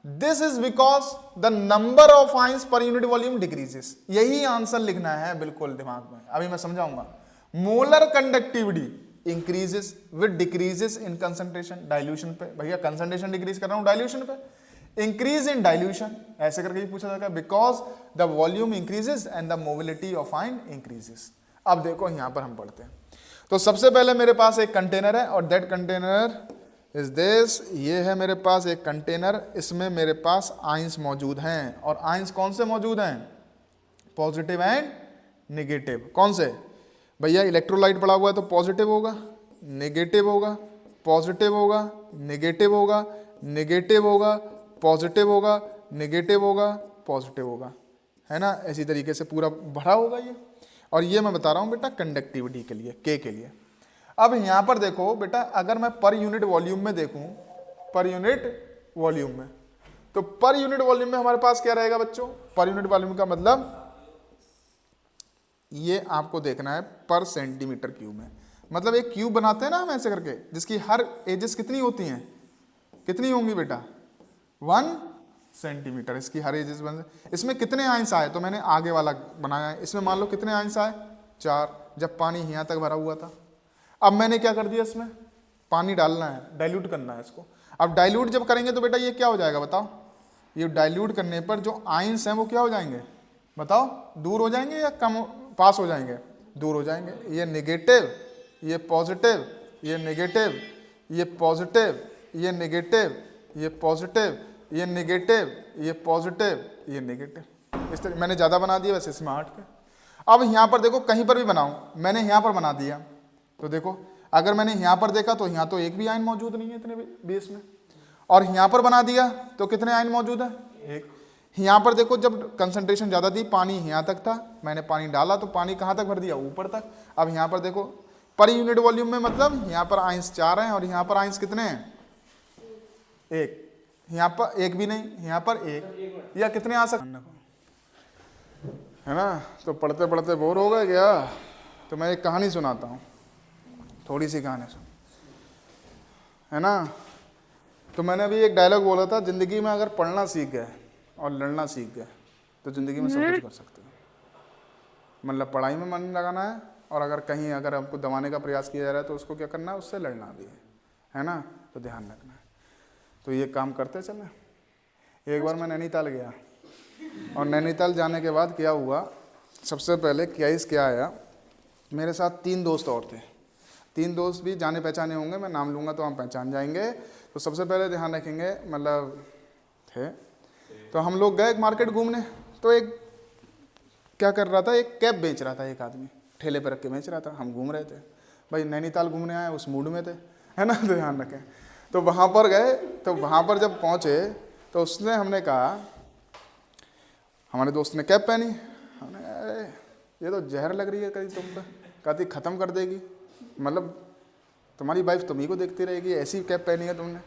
This is because the number of ions per unit volume decreases. यही आंसर लिखना है बिल्कुल दिमाग में, अभी मैं समझाऊंगा। Molar conductivity increases with decreases in concentration, dilution पे। भैया कंसंट्रेशन डिक्रीज कर रहा हूं डाइल्यूशन पे, इंक्रीज इन डाइल्यूशन, ऐसे करके ही पूछा जाएगा, because the volume increases and the mobility of ion increases. अब देखो यहां पर हम पढ़ते हैं। तो सबसे पहले मेरे पास एक कंटेनर है, और दैट कंटेनर इज दिस, ये है मेरे पास एक कंटेनर, इसमें मेरे पास आयंस मौजूद हैं। और आयंस कौन से मौजूद हैं, पॉजिटिव एंड नेगेटिव। कौन से भैया, इलेक्ट्रोलाइट पड़ा हुआ है तो पॉजिटिव होगा, नेगेटिव होगा, पॉजिटिव होगा, नेगेटिव होगा, नेगेटिव होगा, पॉजिटिव होगा, नेगेटिव होगा, पॉजिटिव होगा, है ना। इसी तरीके से पूरा भरा होगा ये। और ये मैं बता रहा हूं बेटा कंडक्टिविटी के लिए, के लिए। अब यहां पर देखो बेटा, अगर मैं पर यूनिट वॉल्यूम में देखूं, पर यूनिट वॉल्यूम में, तो पर यूनिट वॉल्यूम में हमारे पास क्या रहेगा बच्चों, पर यूनिट वॉल्यूम का मतलब ये आपको देखना है पर सेंटीमीटर क्यूब में। मतलब एक क्यूब बनाते हैं ना हम ऐसे करके, जिसकी हर एजेस कितनी होती हैं, कितनी होंगी बेटा, 1 सेंटीमीटर इसकी हर एजेस बन। इसमें कितने आयंस आए, तो मैंने आगे वाला बनाया है, इसमें मान लो कितने आयंस आए, 4, जब पानी यहां तक भरा हुआ था। अब मैंने क्या कर दिया, इसमें पानी डालना है, डाइल्यूट करना है इसको। अब डाइल्यूट जब करेंगे तो बेटा ये क्या हो जाएगा बताओ, ये डाइल्यूट करने पर जो आयंस हैं वो क्या हो जाएंगे बताओ, दूर हो जाएंगे या कम पास हो जाएंगे, दूर हो जाएंगे। ये नेगेटिव, ये पॉजिटिव, ये नेगेटिव, ये पॉजिटिव, ये नेगेटिव, ये पॉजिटिव, ये नेगेटिव, ये पॉजिटिव, ये नेगेटिव। इस तरह मैंने ज़्यादा बना दिया, वैसे इसमें 8 के। अब यहाँ पर देखो, कहीं पर भी बनाऊं, मैंने यहाँ पर बना दिया, तो देखो अगर मैंने यहाँ पर देखा तो यहाँ तो एक भी आयन मौजूद नहीं है इतने बेस में, और यहाँ पर बना दिया तो कितने आयन मौजूद है, एक। यहाँ पर देखो जब कंसंट्रेशन ज़्यादा थी, पानी यहाँ तक था, मैंने पानी डाला तो पानी कहाँ तक भर दिया, ऊपर तक। अब यहाँ पर देखो पर यूनिट वॉल्यूम में मतलब यहाँ पर आइंस 4 हैं और यहाँ पर आइंस कितने हैं, 1। यहाँ पर 1 भी नहीं, यहाँ पर 1, या कितने आ सकते है ना। तो पढ़ते पढ़ते बोर हो गए क्या, तो मैं एक कहानी सुनाता हूँ, थोड़ी सी कहानी सुन, है ना। तो मैंने अभी एक डायलॉग बोला था, ज़िंदगी में अगर पढ़ना सीख गए और लड़ना सीख गए तो ज़िंदगी में सब कुछ कर सकते हो। मतलब पढ़ाई में मन लगाना है, और अगर कहीं अगर हमको दबाने का प्रयास किया जा रहा है तो उसको क्या करना है, उससे लड़ना भी है ना। तो ध्यान रखना है। तो ये काम करते चले। एक बार मैं नैनीताल गया, और नैनीताल जाने के बाद क्या हुआ, सबसे पहले क्या आया, मेरे साथ 3 दोस्त और थे। 3 दोस्त भी जाने पहचाने होंगे, मैं नाम लूँगा तो हम पहचान जाएंगे। तो सबसे पहले ध्यान रखेंगे, मतलब थे, तो हम लोग गए मार्केट घूमने। तो एक क्या कर रहा था, एक कैप बेच रहा था, एक आदमी ठेले पर रख के बेच रहा था। हम घूम रहे थे भाई, नैनीताल घूमने आए, उस मूड में थे, है ना। तो ध्यान रखें। तो वहाँ पर गए, तो वहाँ पर जब पहुँचे तो हमने कहा, हमारे दोस्त ने कैप पहनी, हमने अरे ये तो जहर लग रही है कहीं तुम पे, कहती ख़त्म कर देगी, मतलब तुम्हारी वाइफ तुम्ही को देखती रहेगी, ऐसी कैप पहनी है तुमने,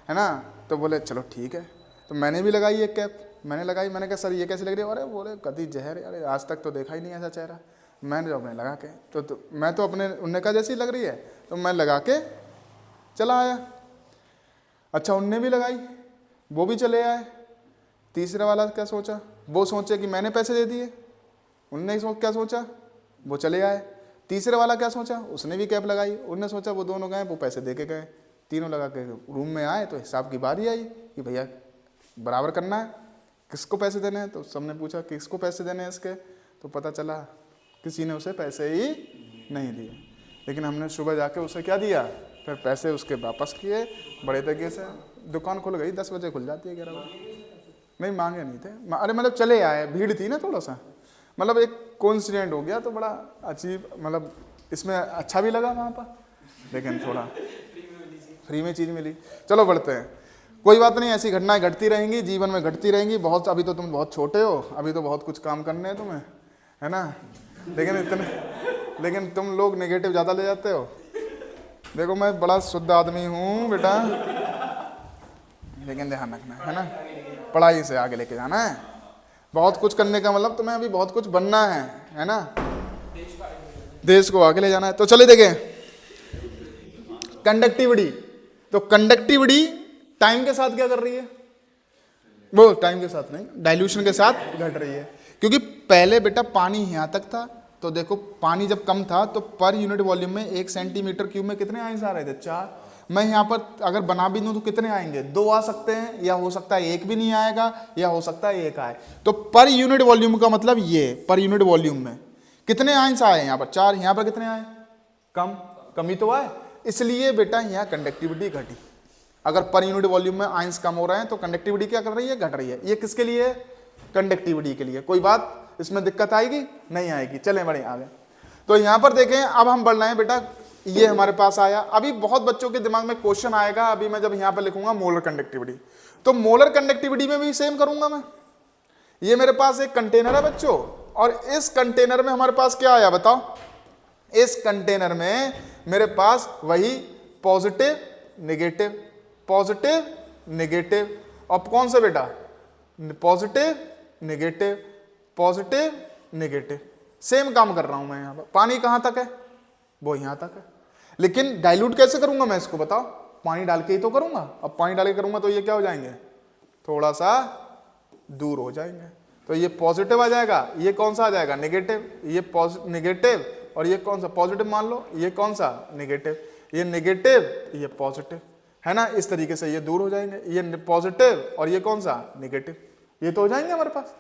है ना। तो बोले चलो ठीक है। तो मैंने भी लगाई एक कैप, मैंने लगाई, मैंने कहा सर ये कैसी लग रही है, अरे बोले कति जहर, अरे आज तक तो देखा ही नहीं ऐसा चेहरा। मैंने जो अपने लगा के तो मैं तो अपने, उनने कहा जैसी लग रही है, तो मैं लगा के चला आया। अच्छा उनने भी लगाई, वो भी चले आए। तीसरे वाला क्या सोचा, वो सोचे कि मैंने पैसे दे दिए, उनने क्या सोचा, वो चले आए। तीसरे वाला क्या सोचा, उसने भी कैप लगाई, उनने सोचा वो दोनों गए, वो पैसे दे के गए। तीनों लगा के रूम में आए तो हिसाब की बारी आई कि भैया बराबर करना है, किसको पैसे देने हैं। तो सबने पूछा किसको पैसे देने हैं इसके, तो पता चला किसी ने उसे पैसे ही नहीं दिए। लेकिन हमने सुबह जाके उसे क्या दिया, फिर पैसे उसके वापस किए बड़े तरीके से। दुकान खुल गई, 10 बजे खुल जाती है, 11 बजे। नहीं मांगे नहीं थे, अरे मतलब चले आए, भीड़ थी ना थोड़ा सा, मतलब एक कोइंसिडेंट हो गया तो बड़ा अजीब, मतलब इसमें अच्छा भी लगा वहाँ पर, लेकिन थोड़ा फ्री में चीज़ मिली। चलो बढ़ते हैं, कोई बात नहीं, ऐसी घटनाएं घटती रहेंगी, जीवन में घटती रहेंगी बहुत। अभी तो तुम बहुत छोटे हो, अभी तो बहुत कुछ काम करने हैं तुम्हें, है ना। लेकिन तुम लोग नेगेटिव ज़्यादा ले जाते हो। देखो मैं बड़ा शुद्ध आदमी हूँ बेटा, लेकिन ध्यान रखना है ना, पढ़ाई से आगे लेके जाना है। बहुत कुछ करने का मतलब तुम्हें अभी बहुत कुछ बनना है ना, देश को आगे ले जाना है। तो चलिए देखें कंडक्टिविटी। तो कंडक्टिविटी टाइम के साथ क्या कर रही है, वो टाइम के साथ नहीं, डाइल्यूशन के साथ घट रही है। क्योंकि पहले बेटा पानी यहाँ तक था, तो देखो पानी जब कम था तो पर यूनिट वॉल्यूम में 1 सेंटीमीटर क्यूब में कितने आइंस आ रहे थे, 4। मैं यहाँ पर अगर बना भी दूं तो कितने आएंगे, 2 आ सकते हैं, या हो सकता है 1 भी नहीं आएगा, या हो सकता है 1 आए। तो पर यूनिट वॉल्यूम का मतलब ये, पर यूनिट वॉल्यूम में कितने आइंस आए, यहाँ पर 4, यहाँ पर कितने आए, कमी तो आए, इसलिए बेटा यहाँ कंडक्टिविटी घटी। अगर पर यूनिट वॉल्यूम में आइंस कम हो रहे हैं तो कंडक्टिविटी क्या कर रही है, घट रही है। ये किसके लिए है, कंडक्टिविटी के लिए। कोई बात इसमें दिक्कत आएगी, नहीं आएगी। चलें बढ़े आगे। तो यहाँ पर देखें, अब हम बढ़ रहे हैं बेटा, ये हमारे पास आया। अभी बहुत बच्चों के दिमाग में क्वेश्चन आएगा, अभी मैं जब यहाँ पर लिखूंगा मोलर कंडक्टिविटी, तो मोलर कंडक्टिविटी में भी सेम करूंगा मैं। ये मेरे पास एक कंटेनर है बच्चों, और इस कंटेनर में हमारे पास क्या आया बताओ, इस कंटेनर में मेरे पास वही पॉजिटिव नेगेटिव, पॉजिटिव नेगेटिव, और कौन सा बेटा, positive negative, positive negative, same काम कर रहा हूं मैं। यहां पर पानी कहां तक है, वो यहां तक है, लेकिन डाइल्यूट कैसे करूंगा मैं इसको बताओ, पानी डाल के ही तो करूंगा। अब पानी डाल के करूंगा तो ये क्या हो जाएंगे, थोड़ा सा दूर हो जाएंगे। तो ये पॉजिटिव आ जाएगा, ये कौन सा आ जाएगा, नेगेटिव, ये नेगेटिव, और ये कौन सा पॉजिटिव मान लो, ये कौन सा नेगेटिव, ये नेगेटिव, ये पॉजिटिव, है ना। इस तरीके से ये दूर हो जाएंगे, ये पॉजिटिव और ये कौन सा नेगेटिव, ये तो हो जाएंगे हमारे पास।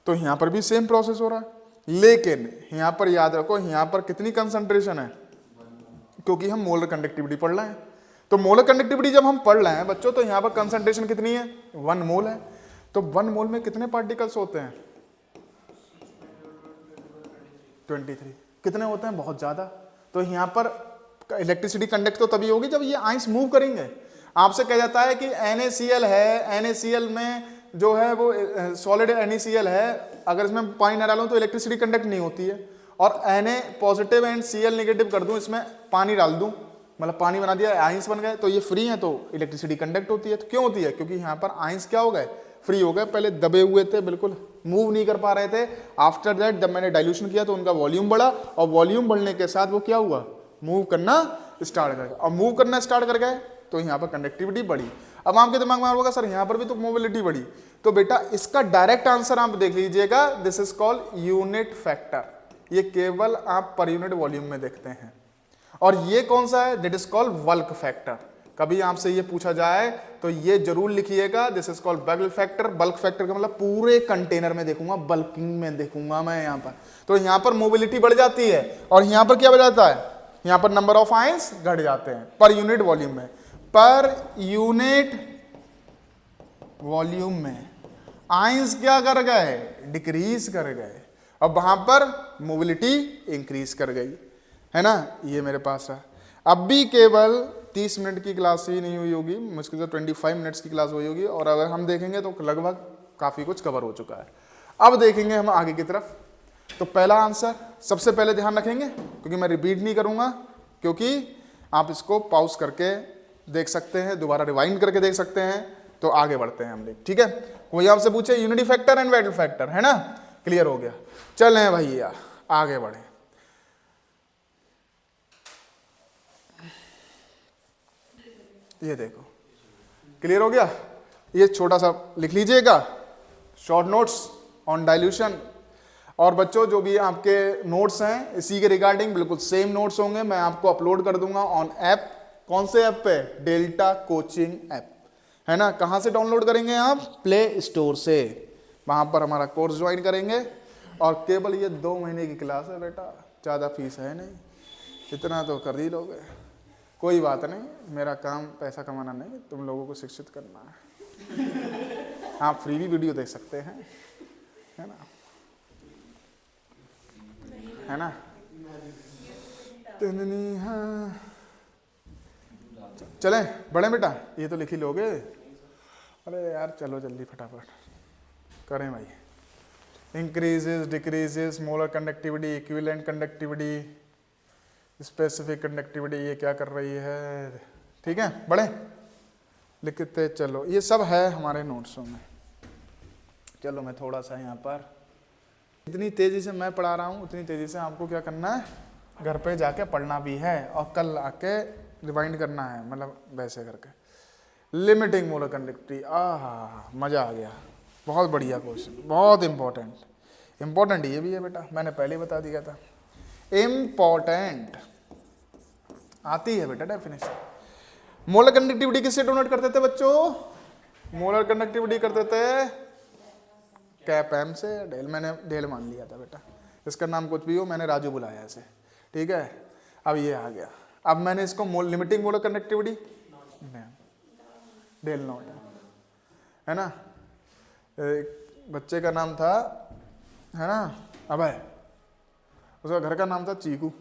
तो यहां पर भी सेम प्रोसेस हो रहा है, लेकिन यहां पर याद रखो, यहां पर कितनी कंसंट्रेशन है, क्योंकि हम मोलर कंडक्टिविटी पढ़ रहे हैं। तो मोलर कंडक्टिविटी जब हम पढ़ रहे हैं बच्चों, तो यहां पर कंसंट्रेशन कितनी है, 1 मोल है। तो 1 मोल में कितने पार्टिकल्स होते हैं, 23। कितने होते हैं, बहुत ज्यादा। तो यहां पर इलेक्ट्रिसिटी कंडक्ट तो तभी होगी जब ये आइंस मूव करेंगे। आपसे कहा जाता है कि NaCl है, NaCl में जो है वो सॉलिड NaCl है, अगर इसमें पानी ना डालूं तो इलेक्ट्रिसिटी कंडक्ट नहीं होती है, और Na positive and Cl negative कर दूं, इसमें पानी डाल दूं, मतलब पानी बना दिया, आयंस बन गए, तो ये फ्री है तो इलेक्ट्रिसिटी कंडक्ट होती है। तो क्यों होती है? क्योंकि यहाँ पर आयंस क्या हो गए, फ्री हो गए, पहले दबे हुए थे, बिल्कुल मूव नहीं कर पा रहे थे। आफ्टर दैट जब मैंने डाइल्यूशन किया तो उनका वॉल्यूम बढ़ा, और वॉल्यूम बढ़ने के साथ वो क्या हुआ, मूव करना स्टार्ट कर गए, और मूव करना स्टार्ट कर गए तो यहाँ पर कंडक्टिविटी बढ़ी। अब आपके दिमाग में होगा सर यहाँ पर भी तो मोबिलिटी बढ़ी, तो बेटा इसका डायरेक्ट आंसर आप देख लीजिएगा, this is called unit factor. ये केवल आप पर यूनिट वॉल्यूम में देखते हैं। और ये कौन सा है, that is called bulk factor. कभी आपसे ये पूछा जाए तो ये जरूर लिखिएगा, this is called bulk factor. Bulk factor का मतलब पूरे कंटेनर में देखूंगा, बल्किंग में देखूंगा मैं यहाँ पर, तो यहाँ पर मोबिलिटी बढ़ जाती है, और यहाँ पर क्या बढ़ जाता है, यहाँ पर नंबर ऑफ आयंस घट जाते हैं पर यूनिट वॉल्यूम में। पर यूनिट वॉल्यूम में आयंस क्या कर गए, डिक्रीज कर गए, अब वहां पर मोबिलिटी इंक्रीज कर गई, है ना। ये मेरे पास रहा। अब भी केवल 30 मिनट की क्लास ही नहीं हुई होगी, मुश्किल से 25 मिनट्स की क्लास हुई होगी, और अगर हम देखेंगे तो लगभग काफी कुछ कवर हो चुका है। अब देखेंगे हम आगे की तरफ। तो पहला आंसर सबसे पहले ध्यान रखेंगे, क्योंकि मैं रिपीट नहीं करूंगा, क्योंकि आप इसको पॉज करके देख सकते हैं, दोबारा रिवाइंड करके देख सकते हैं, तो आगे बढ़ते हैं हम लोग, ठीक है। कोई आपसे पूछे unity factor and vital factor, है ना, क्लियर हो गया। चलें भैया आगे बढ़े। ये देखो क्लियर हो गया, ये छोटा सा लिख लीजिएगा, शॉर्ट नोट्स ऑन डाइल्यूशन। और बच्चों जो भी आपके नोट्स हैं इसी के रिगार्डिंग बिल्कुल सेम नोट्स होंगे, मैं आपको अपलोड कर दूंगा ऑन ऐप। कौन से ऐप पे, डेल्टा कोचिंग ऐप, है ना। कहाँ से डाउनलोड करेंगे आप, प्ले स्टोर से, वहाँ पर हमारा कोर्स ज्वाइन करेंगे। और केवल ये 2 महीने की क्लास है बेटा, ज़्यादा फीस है नहीं, इतना तो कर ही लोगे, कोई बात नहीं, मेरा काम पैसा कमाना नहीं, तुम लोगों को शिक्षित करना है। आप फ्री भी वीडियो देख सकते हैं, है ना, है ना। हाँ चलें बड़े बेटा, ये तो लिख ही लोगे। अरे यार चलो जल्दी फटाफट करें भाई। Increases decreases molar conductivity, equivalent conductivity, specific conductivity, ये क्या कर रही है, ठीक है बड़े लिखते चलो। ये सब है हमारे नोट्सों में। चलो मैं थोड़ा सा यहाँ पर, इतनी तेज़ी से मैं पढ़ा रहा हूँ उतनी तेज़ी से आपको क्या करना है, घर पे जाके पढ़ना भी है, और कल आके रिवाइंड करना है, मतलब वैसे करके। लिमिटिंग मोलर कंडक्टिविटी, मज़ा आ गया, बहुत बढ़िया क्वेश्चन, बहुत इंपॉर्टेंट ये भी है बेटा, मैंने पहले ही बता दिया था। इम्पॉर्टेंट आती है बेटा डेफिनेशन। मोलर कंडक्टिविटी किससे डोनेट करते थे बच्चों, मोलर कंडक्टिविटी करते थे कैप एम से, डेल, मैंने डेल मान लिया था बेटा, इसका नाम कुछ भी हो, मैंने राजू बुलाया इसे, ठीक है। अब ये आ गया, अब मैंने इसको limiting molar conductivity del naught, है ना। एक बच्चे का नाम था, है ना, अभय, उसका घर का नाम था चीकू,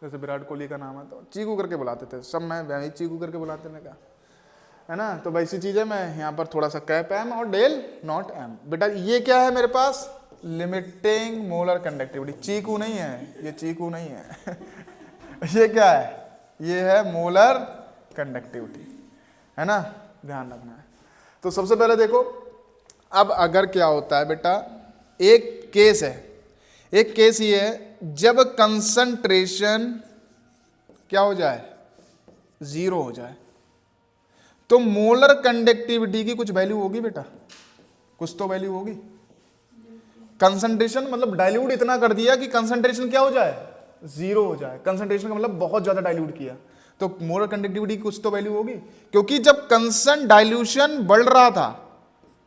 जैसे विराट कोहली का नाम है तो चीकू करके बुलाते थे सब, मैं वही चीकू करके बुलाते ने कहा, है ना। तो वैसी चीज़ है, मैं यहाँ पर थोड़ा सा कैप एम और डेल नॉट एम। बेटा ये क्या है मेरे पास, लिमिटिंग मोलर कंडक्टिविटी, चीकू नहीं है ये, चीकू नहीं है ये क्या है, ये है मोलर कंडक्टिविटी, है ना, ध्यान रखना है। तो सबसे पहले देखो, अब अगर क्या होता है बेटा, एक केस है, एक केस ये है जब कंसंट्रेशन क्या हो जाए, 0 हो जाए, तो मोलर कंडक्टिविटी की कुछ वैल्यू होगी बेटा, कुछ तो वैल्यू होगी। कंसंट्रेशन मतलब डाइल्यूट इतना कर दिया कि कंसंट्रेशन क्या हो जाए, 0 हो जाए, कंसंट्रेशन का मतलब बहुत ज्यादा डाइल्यूट किया, तो मोलर कंडक्टिविटी की कुछ तो वैल्यू होगी। क्योंकि जब डाइल्यूशन बढ़ रहा था,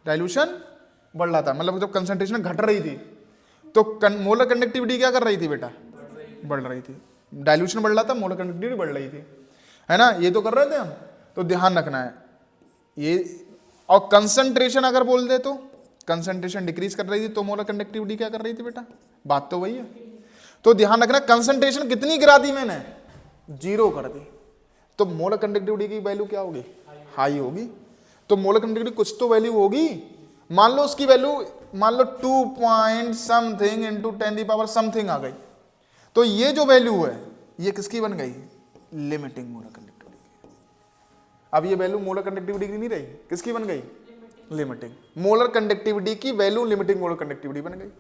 डाइल्यूशन बढ़ रहा था मतलब जब कंसंट्रेशन घट रही थी, तो मोलर कंडक्टिविटी क्या कर रही थी बेटा, बढ़ रही थी। डाइल्यूशन बढ़ रहा था, मोलर कंडक्टिविटी बढ़ रही थी, है ना, ये तो कर रहे थे हम। तो ध्यान रखना है ये। और कंसंट्रेशन अगर बोल दे तो कंसंट्रेशन डिक्रीज कर रही थी, तो मोलर कंडक्टिविटी क्या कर रही थी बेटा, बात तो वही है। तो ध्यान रखना, कंसंट्रेशन कितनी गिरा दी मैंने, 0 कर दी, तो मोलर कंडक्टिविटी की वैल्यू क्या होगी, हाई होगी। तो मोलर कंडक्टिविटी कुछ तो वैल्यू होगी, मान लो उसकी वैल्यू मान लो 2 पॉइंट समथिंग इंटू 10 समथिंग आ गई, तो ये जो वैल्यू है ये किसकी बन गई? लिमिटिंग मोलर कंडक्टिविटी की। अब ये वैल्यू मोलर कंडक्टिविटी की नहीं रही, किसकी बन गई? लिमिटिंग मोलर कंडक्टिविटी की वैल्यू लिमिटिंग मोलर कंडक्टिविटी बन गई।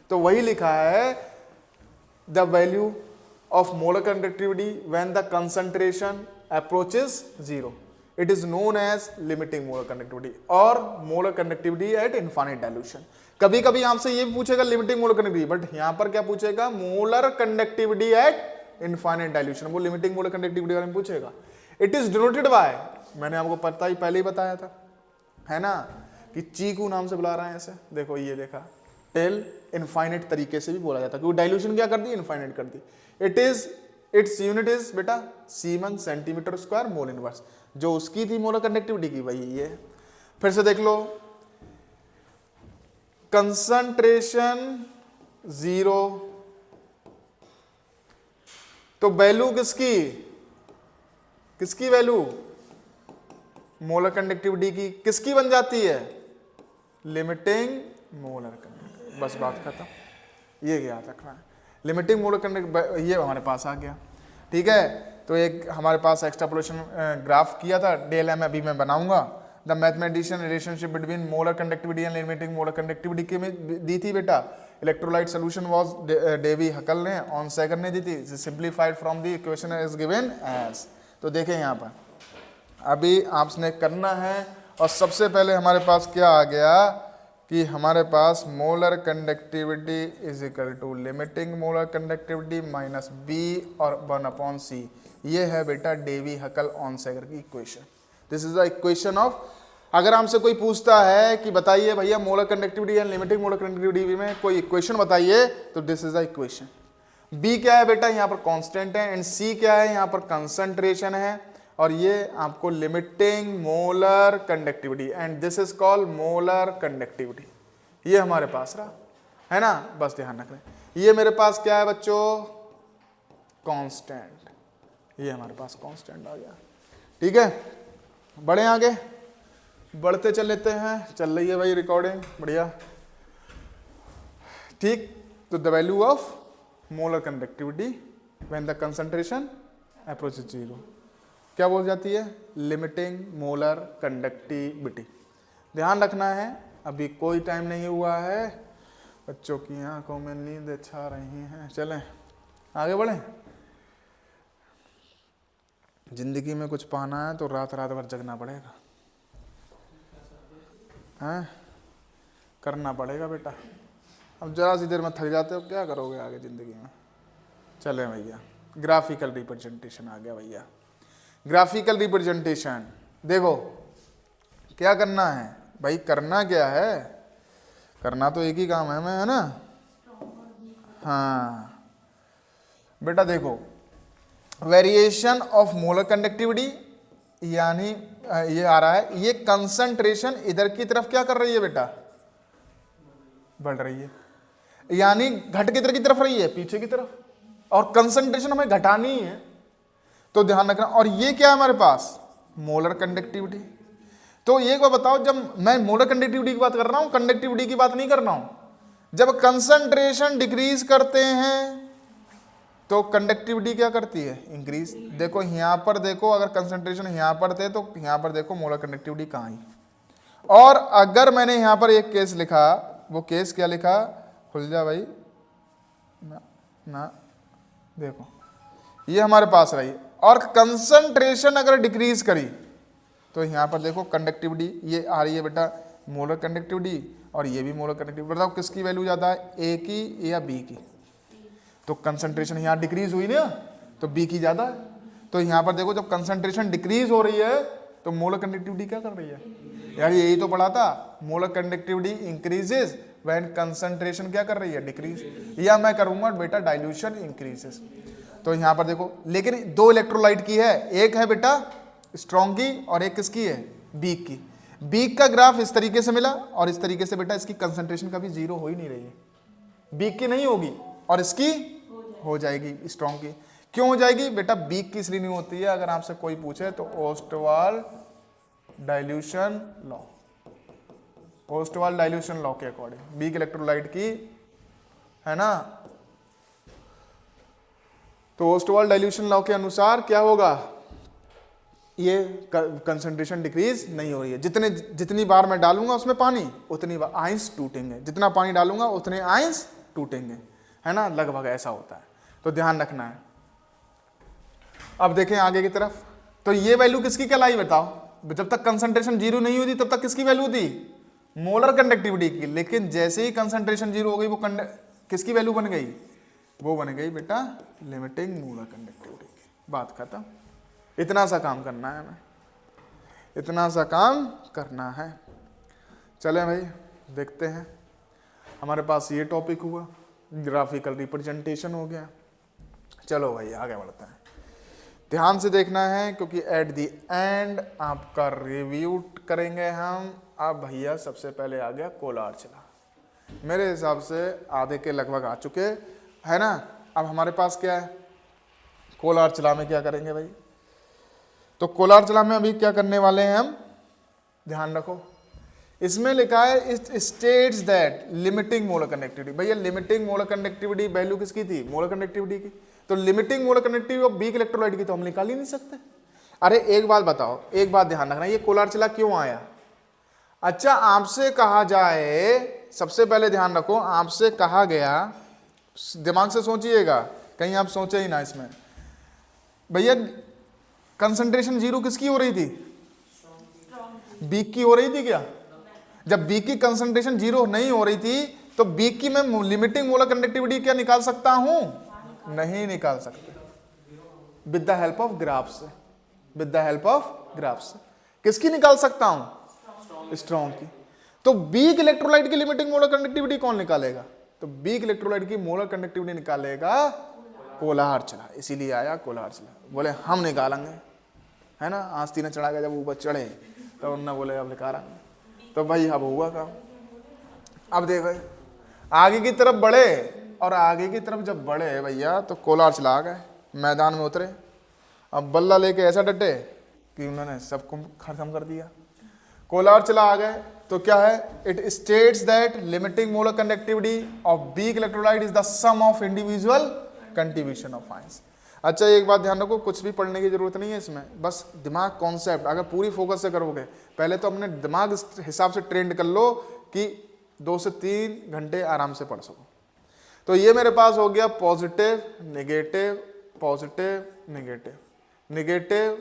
तो वही लिखा है the value of molar conductivity when the concentration approaches zero, it is known as limiting molar conductivity or molar conductivity at infinite dilution। कभी कभी आपसे ये भी पूछेगा लिमिटिंग मोलर कंडक्टिविटी, बट यहां पर क्या पूछेगा? Molar conductivity eight infinite dilution, वो लिमिटिंग मोलर कंडक्टिविटी बारे में पूछेगा। इट इज डिनोटेड बाय, मैंने आपको पता ही पहले ही बताया था, है ना, कि चीकू नाम से बुला रहे हैं ऐसे, देखो ये देखा, टेल इनफाइनाइट तरीके से भी बोला जाता है, क्योंकि डाइल्यूशन क्या कर दी? इनफाइनाइट कर दी। इट्स यूनिट इज बेटा semen centimetre square mole inverse, जो उसकी थी मोलर कंडक्टिविटी की वही ये। फिर से देख लो, कंसंट्रेशन 0, तो वैल्यू किसकी? किसकी वैल्यू? मोलर कंडक्टिविटी की। किसकी बन जाती है? Limiting molar conductivity. बस बात खत्म, ये याद रखना है। लिमिटिंग मोलर कंडक्टिविटी ये हमारे पास आ गया, ठीक है। तो एक हमारे पास एक्सट्रापोलेशन ग्राफ किया था, डेल एम अभी मैं बनाऊंगा। The mathematician relationship between molar conductivity and limiting molar conductivity की में दी थी बेटा। Electrolyte solution was Debye Huckel ने, ऑन सेगर ने दी थी। Simplified from the equation is given as. तो देखें यहाँ पर अभी आपने करना है, और सबसे पहले हमारे पास क्या आ गया कि हमारे पास molar conductivity is equal to limiting molar conductivity minus B और 1/c। ये है बेटा डेवी हकल ऑन सेगर की इक्वेशन। This is the equation of, अगर हमसे कोई पूछता है कि बताइए भैया मोलर कंडक्टिविटी या लिमिटिंग मोलर कंडक्टिविटी में कोई इक्वेशन बताइए, तो this is the equation. B क्या है बेटा? यहाँ पर कांस्टेंट है, एंड सी क्या है? यहाँ पर कंसंट्रेशन है, और ये आपको limiting molar conductivity, and this is called molar conductivity. ये हमारे पास रहा, है ना, बस ध्यान रख लें। ये मेरे पास क्या है बच्चों? कांस्टेंट। ये हमारे पास कांस्टेंट आ गया, ठीक है। बढ़े आगे, बढ़ते चल लेते हैं, चल रही है भाई रिकॉर्डिंग, बढ़िया, ठीक। तो the value of molar conductivity when the concentration approaches 0 क्या बोल जाती है? Limiting molar conductivity. ध्यान रखना है, अभी कोई टाइम नहीं हुआ है, बच्चों की आंखों में नींद छा रही हैं। चलें आगे बढ़ें। जिंदगी में कुछ पाना है तो रात रात भर जगना पड़ेगा, हैं, करना पड़ेगा बेटा। अब जरा सी देर में थक जाते हो, क्या करोगे आगे जिंदगी में? चलें भैया, ग्राफिकल रिप्रेजेंटेशन आ गया भैया। ग्राफिकल रिप्रेजेंटेशन देखो क्या करना है भाई, करना क्या है? करना तो एक ही काम है हमें, है ना। हाँ बेटा देखो, वेरिएशन ऑफ मोलर कंडक्टिविटी, यानी ये आ रहा है, ये कंसंट्रेशन इधर की तरफ क्या कर रही है बेटा? बढ़ रही है, यानी घट किधर की तरफ रही है? पीछे की तरफ, और कंसंट्रेशन हमें घटानी है, तो ध्यान रखना। और ये क्या है हमारे पास? Molar conductivity. तो एक बार बताओ, जब मैं मोलर कंडक्टिविटी की बात कर रहा हूं, कंडक्टिविटी की बात नहीं कर रहा हूं। जब कंसंट्रेशन डिक्रीज करते हैं तो कंडक्टिविटी क्या करती है? इंक्रीज। देखो यहां पर देखो, अगर कंसंट्रेशन यहां पर थे तो यहां पर देखो मोलर कंडक्टिविटी कहां आई। और अगर मैंने यहां पर एक केस लिखा, वो केस क्या लिखा? खुल जा भाई ना देखो, ये हमारे पास रही, और कंसंट्रेशन अगर डिक्रीज करी तो यहां पर देखो कंडक्टिविटी ये आ रही है बेटा, मोलर कंडक्टिविटी, और ये भी मोलर कंडक्टिविटी। बताओ किसकी वैल्यू ज्यादा है, ए की या बी की? तो कंसंट्रेशन यहां डिक्रीज हुई ना, तो बी की ज्यादा है। तो यहां पर देखो, जब कंसंट्रेशन डिक्रीज हो रही है तो मोलर कंडक्टिविटी क्या कर रही है? यार यही तो पढ़ा था, molar conductivity increases when concentration क्या कर रही है? डिक्रीज। या मैं करूंगा बेटा डाइल्यूशन इंक्रीजेस। तो यहां पर देखो, लेकिन दो इलेक्ट्रोलाइट की है, एक है बेटा स्ट्रॉन्ग की और एक किसकी है? वीक की। वीक का ग्राफ इस तरीके से मिला, और इस तरीके से बेटा इसकी कंसंट्रेशन कभी 0 हो ही नहीं रही है। वीक की नहीं होगी और इसकी हो जाएगी, स्ट्रॉन्ग की। क्यों हो जाएगी बेटा? वीक की इसलिए नहीं होती है, अगर आपसे कोई पूछे तो Ostwald dilution law, Ostwald dilution law के अकॉर्डिंग वीक इलेक्ट्रोलाइट की, है ना, तो ओस्टवाल डाइल्यूशन लॉ के अनुसार क्या होगा, ये कंसंट्रेशन डिक्रीज नहीं हो रही है। जितनी बार मैं डालूंगा उसमें पानी उतनी बार आयंस टूटेंगे, जितना पानी डालूंगा उतने आयंस टूटेंगे, है ना, लगभग ऐसा होता है, तो ध्यान रखना है। अब देखें आगे की तरफ, तो ये वैल्यू किसकी कहलाई बताओ, जब तक कंसंट्रेशन जीरो नहीं होती तब तक किसकी वैल्यू थी, मोलर कंडक्टिविटी की, लेकिन जैसे ही कंसंट्रेशन जीरो हो गई वो किसकी वैल्यू बन गई, वो बन गई बेटा लिमिटिंग मोलर कंडक्टिविटी की। बात खत्म। इतना सा काम करना है हमें, इतना सा काम करना है। चले भाई देखते हैं, हमारे पास ये टॉपिक हुआ, ग्राफिकल रिप्रेजेंटेशन हो गया। चलो भाई आगे बढ़ते हैं, ध्यान से देखना है क्योंकि एट द एंड आपका रिव्यू करेंगे हम। अब भैया सबसे पहले आ गया कोलार चला, मेरे हिसाब से आधे के लगभग आ चुके है ना। अब हमारे पास क्या है, कोलार चला में क्या करेंगे भाई, तो कोलार चला में अभी क्या करने वाले हैं हम, ध्यान रखो, इसमें लिखा है it states that limiting molar conductivity. भैया लिमिटिंग मोलर कंडक्टिविटी वैल्यू किसकी थी, मोलर कंडक्टिविटी की, तो limiting molar conductivity of weak electrolyte की तो हम निकाल ही नहीं सकते। अरे एक बात बताओ, एक बात ध्यान रखना, ये कोलार चला क्यों आया, अच्छा आपसे कहा जाए, सबसे पहले ध्यान रखो, आपसे कहा गया, दिमाग से सोचिएगा कहीं आप सोचे ही ना इसमें, भैया कंसंट्रेशन जीरो किसकी हो रही थी, वीक की हो रही थी क्या, जब वीक की कंसंट्रेशन जीरो नहीं हो रही थी तो वीक की मैं लिमिटिंग मोलर कंडक्टिविटी क्या निकाल सकता हूं, नहीं निकाल सकते, with the help of graphs, with the help of graphs. किसकी निकाल सकता हूं, स्ट्रॉन्ग की। तो वीक इलेक्ट्रोलाइट की लिमिटिंग मोलर कंडक्टिविटी कौन निकालेगा, तो वीक इलेक्ट्रोलाइट की मोलर कंडक्टिविटी निकालेगा कोलार चला, इसीलिए आया कोलार चला। बोले हम निकालेंगे, है ना, आस्ती ने चढ़ा के जब ऊपर चढ़े तो उन्होंने बोले अब निकालेंगे, तो भाई अब हुआ काम। अब देखो आगे की तरफ बढ़े, और आगे की तरफ जब बढ़े भैया तो कोलार चला गए, मैदान में उतरे, अब बल्ला लेके ऐसा डटे कि उन्होंने सबको खत्म कर दिया। कोलार चला आ गए तो क्या है, it states that limiting molar conductivity of weak electrolyte is the sum of individual contribution of ions. अच्छा एक बात ध्यान रखो, कुछ भी पढ़ने की जरूरत नहीं है इसमें, बस दिमाग कॉन्सेप्ट अगर पूरी फोकस से करोगे, पहले तो अपने दिमाग इस हिसाब से ट्रेंड कर लो कि 2 से 3 घंटे आराम से पढ़ सको। तो ये मेरे पास हो गया positive negative, positive negative, negative,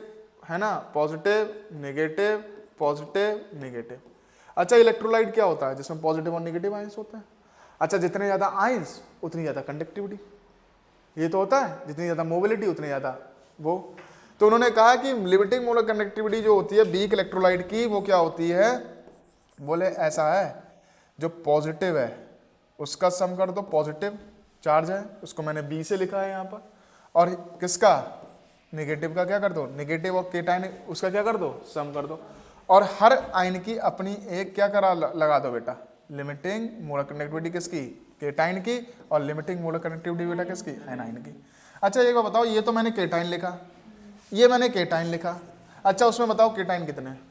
है ना, पॉजिटिव नेगेटिव, पॉजिटिव नेगेटिव। अच्छा इलेक्ट्रोलाइट क्या होता है, जिसमें पॉजिटिव और नेगेटिव आयंस होते हैं। अच्छा जितने ज्यादा आयंस उतनी ज्यादा कंडक्टिविटी, ये तो होता है, जितनी ज्यादा मोबिलिटी उतनी ज्यादा वो। तो उन्होंने कहा कि लिमिटिंग मोलर कंडक्टिविटी जो होती है वीक इलेक्ट्रोलाइट की, वो क्या होती है, बोले ऐसा है, जो पॉजिटिव है उसका सम कर दो, पॉजिटिव चार्ज है उसको मैंने बी से लिखा है यहाँ पर, और किसका, नेगेटिव का क्या कर दो, नेगेटिव और केटाइन उसका क्या कर दो, सम कर दो, और हर आयन की अपनी एक क्या करा लगा दो बेटा, लिमिटिंग मोलर कंडक्टिविटी किसकी, केटाइन की, और लिमिटिंग मोलर कंडक्टिविटी बेटा किसकी, एनाइन की। अच्छा एक बार बताओ, ये तो मैंने केटाइन लिखा, ये मैंने केटाइन लिखा, अच्छा उसमें बताओ केटाइन कितने हैं,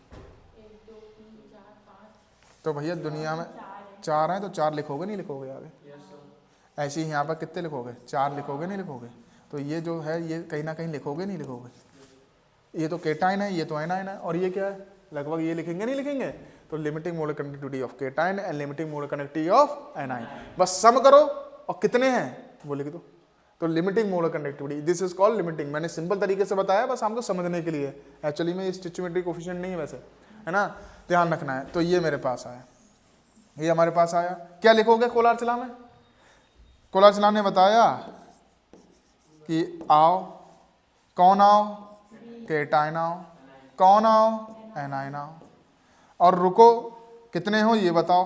तो भैया दुनिया में 4 हैं, तो 4 लिखोगे नहीं लिखोगे आगे, ऐसे ही यहाँ पर कितने लिखोगे, 4 लिखोगे नहीं लिखोगे, तो ये जो है ये कहीं ना कहीं लिखोगे नहीं लिखोगे, ये तो केटाइन है, ये तो एनाइन है, और ये क्या है, लगभग ये लिखेंगे नहीं लिखेंगे, तो limiting molar conductivity of cation and limiting molar conductivity of anion, बस सम करो और कितने हैं वो लिख दो, तो limiting molar conductivity, this is called limiting. मैंने सिंपल तरीके से बताया बस हमको समझने के लिए, एक्चुअली में स्टिचियोमेट्री कोफिशिएंट नहीं है वैसे, है ना, ध्यान रखना है। तो ये मेरे पास आया, ये हमारे पास आया, क्या लिखोगे कोलार चला में, कोलार चला ने बताया कि आओ, कौन आओ, केटाइन आओ, कौन आओ, एनाइन आओ, और रुको कितने हो ये बताओ,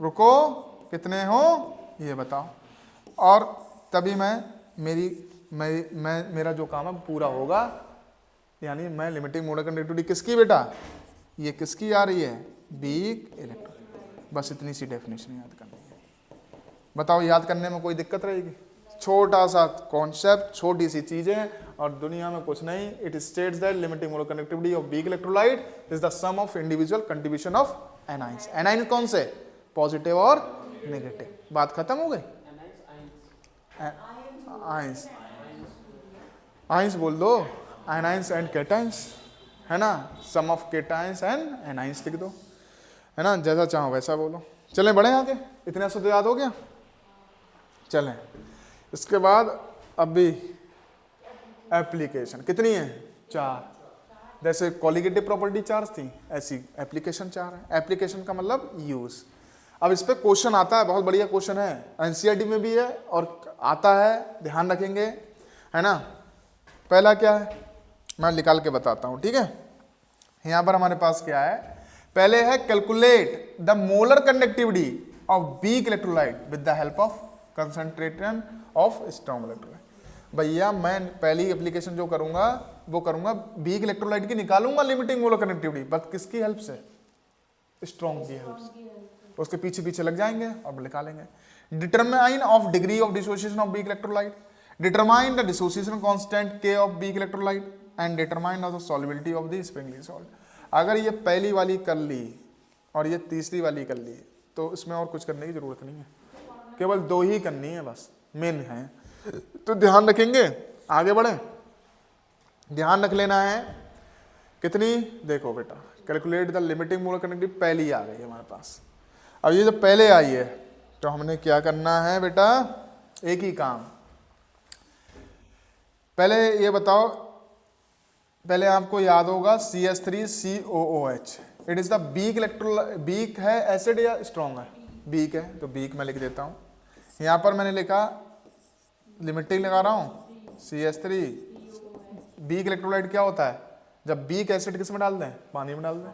रुको कितने हो ये बताओ, और तभी मेरा जो काम है पूरा होगा, यानी मैं लिमिटिंग मोलर कंडक्टिविटी किसकी बेटा, ये किसकी आ रही है, वीक इलेक्ट्रोलाइट। बस इतनी सी डेफिनेशन याद करनी है, बताओ याद करने में कोई दिक्कत रहेगी, छोटा सा कॉन्सेप्ट, छोटी सी चीजें, और दुनिया में कुछ नहीं। It states that limiting molar conductivity of weak electrolyte is the sum of individual contribution of anions. Anion कौन से? पॉजिटिव और नेगेटिव। बात खत्म हो गई। आइंस, आइंस बोल दो, एनाइंस एंड कैटाइंस, है ना। सम ऑफ कैटाइंस एंड एनाइंस लिख दो, है ना, जैसा चाहो वैसा बोलो। चलें बढ़े आगे, इतना से तो याद हो गया। चलें इसके बाद अभी एप्लीकेशन कितनी है? 4। जैसे कॉलिगेटिव प्रॉपर्टी 4 थी, ऐसी एप्लीकेशन 4 है। एप्लीकेशन का मतलब यूज। अब इस पे क्वेश्चन आता है, बहुत बढ़िया क्वेश्चन है, एनसीईआरटी में भी है और आता है, ध्यान रखेंगे, है ना। पहला क्या है मैं निकाल के बताता हूं, ठीक है। यहां पर हमारे पास क्या है, पहले है calculate the molar conductivity of weak electrolyte with the help of concentration of strong electrolyte. भैया मैं पहली एप्लीकेशन जो करूंगा वो करूंगा वीक इलेक्ट्रोलाइट की, निकालूंगा लिमिटिंग मोलर कंडक्टिविटी, बट किसकी हेल्प से? स्ट्रॉन्ग की हेल्प से। उसके पीछे पीछे लग जाएंगे और निकालेंगे। Determine of degree of dissociation of weak electrolyte, determine the dissociation constant के of weak electrolyte and determine the solubility of the sparingly salt. अगर ये पहली वाली कर ली और ये तीसरी वाली कर ली तो इसमें और कुछ करने की जरूरत नहीं है, केवल 2 ही करनी है बस, मेन है। तो ध्यान रखेंगे, आगे बढ़े, ध्यान रख लेना है। कितनी? देखो बेटा, calculate the limiting molar conductivity पहली आ गई हमारे पास। अब ये जब पहले आई है तो हमने क्या करना है बेटा, एक ही काम। पहले ये बताओ, पहले आपको याद होगा CH3COOH, it is the weak electrolyte. Weak है एसिड या स्ट्रॉन्ग है? वीक है, तो वीक मैं लिख देता हूं। यहां पर मैंने लिखा, लिमिटिंग लगा रहा हूं, CH3। वीक इलेक्ट्रोलाइट क्या होता है? जब वीक एसिड किस में डाल दें? पानी में डाल दें।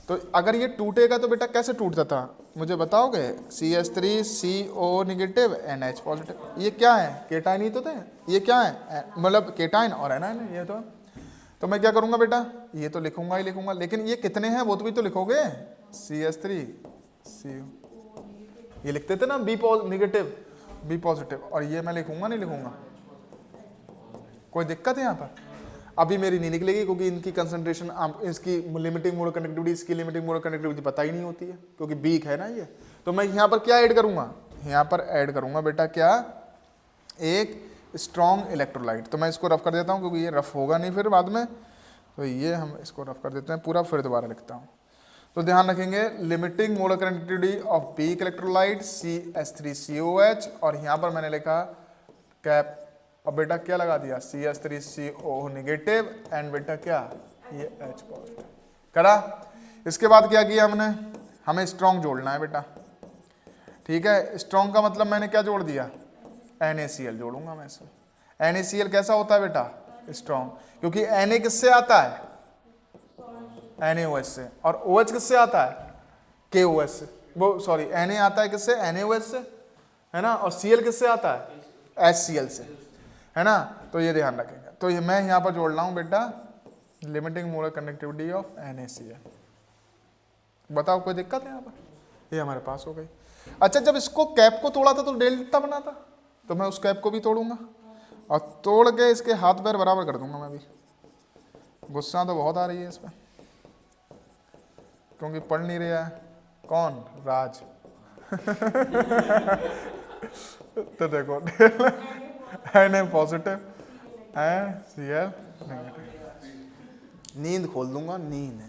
तो अगर ये टूटेगा तो बेटा कैसे टूटता था मुझे बताओगे? CH3CO negative NH positive. ये क्या है? केटाइन ही तो थे। ये क्या है? मतलब केटाइन और एनाइन है ये तो मैं क्या करूंगा बेटा, ये तो लिखूंगा ही लिखूंगा, लेकिन ये कितने हैं वो तो भी तो लिखोगे। CH3CO ये लिखते थे ना, बी नेगेटिव बी पॉजिटिव, और ये मैं लिखूंगा नहीं लिखूंगा? कोई दिक्कत है यहाँ पर? अभी मेरी नहीं निकलेगी क्योंकि इनकी कंसंट्रेशन, इसकी लिमिटिंग मोलर कंडक्टिविटी, इसकी लिमिटिंग मोलर कंडक्टिविटी पता ही नहीं होती है क्योंकि वीक है ना ये। तो मैं यहाँ पर क्या ऐड करूंगा? यहाँ पर ऐड करूंगा बेटा क्या, एक स्ट्रॉन्ग इलेक्ट्रोलाइट। तो मैं इसको रफ कर देता हूँ क्योंकि ये रफ होगा नहीं फिर बाद में, तो ये हम इसको रफ कर देते हैं पूरा, फिर दोबारा लिखता हूँ। तो ध्यान रखेंगे, limiting molar conductivity of weak electrolyte CH3COH, और यहाँ पर मैंने लिखा कैप, अब बेटा क्या लगा दिया, CH3CO नेगेटिव एंड बेटा क्या, ये H पॉजिटिव करा। इसके बाद क्या किया हमने, हमें स्ट्रॉन्ग जोड़ना है बेटा, ठीक है। स्ट्रॉन्ग का मतलब मैंने क्या जोड़ दिया, NaCl जोड़ूंगा मैं इसमें। NaCl कैसा होता है बेटा, स्ट्रॉन्ग, क्योंकि Na किससे आता है, NaOH से, और OH किससे आता है, KOH से, वो सॉरी Na आता है किससे, NaOH से, है ना, और Cl किससे आता है, HCl से, है ना। तो ये ध्यान रखेंगे। तो ये मैं यहाँ पर जोड़ रहा हूँ बेटा, limiting molar conductivity of NaCl। बताओ कोई दिक्कत है यहाँ पर? ये हमारे पास हो गई। अच्छा, जब इसको कैप को तोड़ा था तो डेल्टा बना था, तो मैं उस कैप को भी तोड़ूंगा और तोड़ के इसके हाथ पैर बराबर कर दूंगा मैं भी। गुस्सा तो बहुत आ रही है इस पर क्योंकि पढ़ नहीं रहा है कौन, राज। तो देखो Na पॉजिटिव Cl नेगेटिव, नींद खोल दूंगा, नींद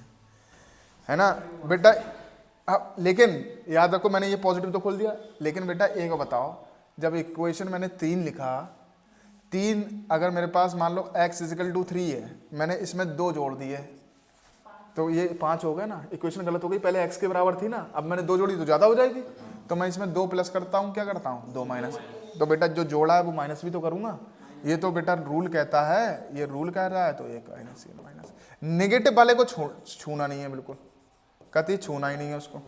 है ना बेटा। लेकिन याद रखो, मैंने ये पॉजिटिव तो खोल दिया, लेकिन बेटा एक बताओ, जब इक्वेशन मैंने 3 लिखा, 3 अगर मेरे पास मान लो x = 3 है, मैंने इसमें 2 जोड़ दिए तो ये 5 हो गए ना। इक्वेशन गलत हो गई, पहले x के बराबर थी ना, अब मैंने 2 जोड़ी तो ज़्यादा हो जाएगी, तो मैं इसमें 2 प्लस करता हूँ, क्या करता हूँ, 2 माइनस। तो बेटा जो जोड़ा है वो माइनस भी तो करूँगा, ये तो बेटा रूल कहता है, ये रूल कह रहा है, तो एक माइनस। नेगेटिव वाले को छूना नहीं है, बिल्कुल कति छूना ही नहीं है उसको,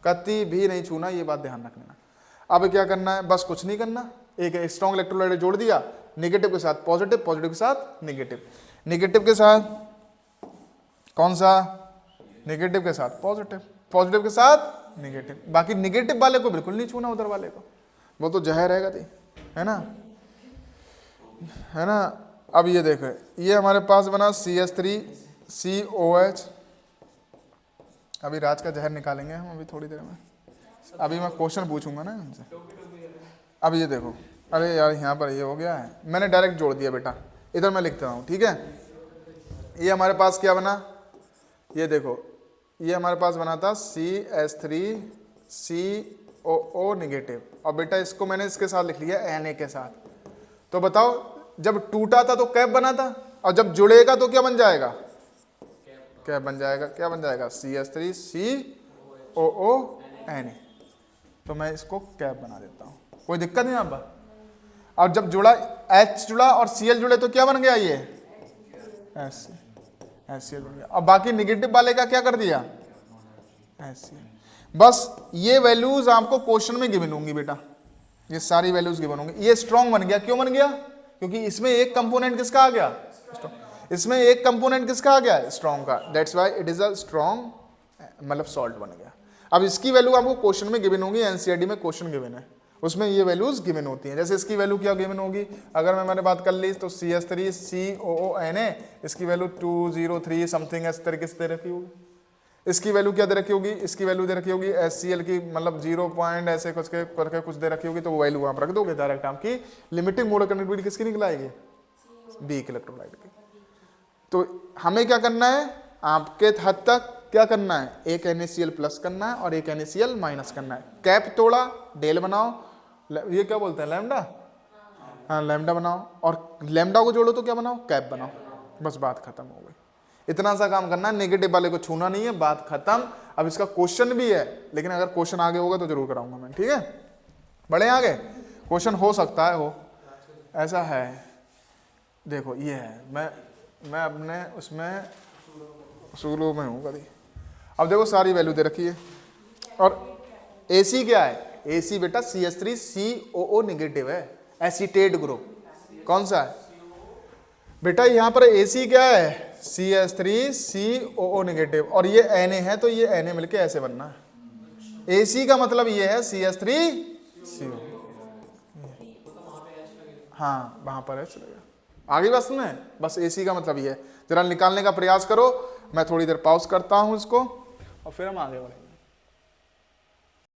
कति भी नहीं छूना, ये बात ध्यान रखना। अब क्या करना है, बस कुछ नहीं करना, एक स्ट्रॉन्ग इलेक्ट्रोलाइट जोड़ दिया, नेगेटिव के साथ पॉजिटिव, पॉजिटिव के साथ नेगेटिव, नेगेटिव के साथ कौन सा, नेगेटिव के साथ पॉजिटिव, पॉजिटिव के साथ नेगेटिव। बाकी नेगेटिव वाले को बिल्कुल नहीं छूना, उधर वाले को, वो तो जहर है गति, है ना, है ना। अब ये देखो, ये हमारे पास बना CH3COH अभी राज का जहर निकालेंगे हम अभी थोड़ी देर में। अभी मैं क्वेश्चन पूछूंगा ना इनसे। अब ये देखो, अरे यार यहाँ पर ये हो गया है, मैंने डायरेक्ट जोड़ दिया बेटा, इधर मैं लिखता हूँ, ठीक है। ये हमारे पास क्या बना, ये देखो, ये हमारे पास बना था CH3COO नेगेटिव, और बेटा इसको मैंने इसके साथ लिख लिया Na के साथ। तो बताओ जब टूटा था तो कैप बना था, और जब जुड़ेगा तो क्या बन जाएगा, कैप बन जाएगा। क्या बन जाएगा, CH3COO Na। तो मैं इसको कैप बना देता हूँ, कोई दिक्कत नहीं अब। और जब जुड़ा H जुड़ा और Cl जुड़े तो क्या बन गया, ये HCl बन गया। और बाकी निगेटिव वाले का क्या कर दिया, HCl। बस ये वैल्यूज आपको क्वेश्चन में गिवन होंगी बेटा, ये सारी वैल्यूज गिवन होंगी। ये स्ट्रॉन्ग बन गया, क्यों बन गया, क्योंकि इसमें एक कंपोनेंट किसका आ गया, इसमें एक कंपोनेंट किसका आ गया, स्ट्रॉन्ग का। That's why it is a strong, मतलब सॉल्ट बन गया। अब इसकी वैल्यू आपको क्वेश्चन में गिवन होंगी, एनसीईआरटी में क्वेश्चन गिवन है, उसमें ये वैल्यूज गिवन होती हैं। जैसे इसकी वैल्यू क्या गिवन होगी, अगर मैंने बात कर ली तो CH3COO Na, इसकी वैल्यू 203 समथिंग इस तरीके से दे रखी होगी। इसकी वैल्यू क्या दे रखी होगी, इसकी वैल्यू दे रखी होगी HCl की, मतलब 0 पॉइंट ऐसे कुछ करके कुछ दे रखी होगी, तो वो वैल्यू आप रख दोगे डायरेक्ट। आपकी लिमिटिंग मोड कंडक्टिविटी किसकी निकल आएगी, वीक इलेक्ट्रोलाइट की। तो हमें क्या करना है, आपके हद तक क्या करना है, एक NaCl प्लस करना है और एक NaCl माइनस करना है। कैप तोड़ा, डेल बनाओ, ये क्या बोलते हैं, लैम्डा, हाँ लैम्डा बनाओ, और लैम्डा को जोड़ो तो क्या बनाओ, कैप बनाओ, बस बात खत्म हो गई। इतना सा काम करना है, नेगेटिव वाले को छूना नहीं है, बात खत्म। अब इसका क्वेश्चन भी है, लेकिन अगर क्वेश्चन आगे होगा तो जरूर कराऊंगा मैं, ठीक है। बढ़े आगे, क्वेश्चन हो सकता है हो, ऐसा है। देखो ये है, मैं अपने उसमें शुरू में हूँ कभी। अब देखो सारी वैल्यू दे रखी है, और AC क्या है, AC बेटा CH3COO नेगेटिव है, एसीटेट ग्रुप। कौन सा है बेटा, यहाँ पर AC क्या है, CH3COO नेगेटिव, और ये Na है, तो ये Na मिलके ऐसे बनना है। AC का मतलब ये है CH3CO, हाँ वहां पर है, चलेगा आगे। बस में बस AC का मतलब ये है। जरा निकालने का प्रयास करो, मैं थोड़ी देर पॉज करता हूं इसको और फिर हम आगे बढ़ेंगे।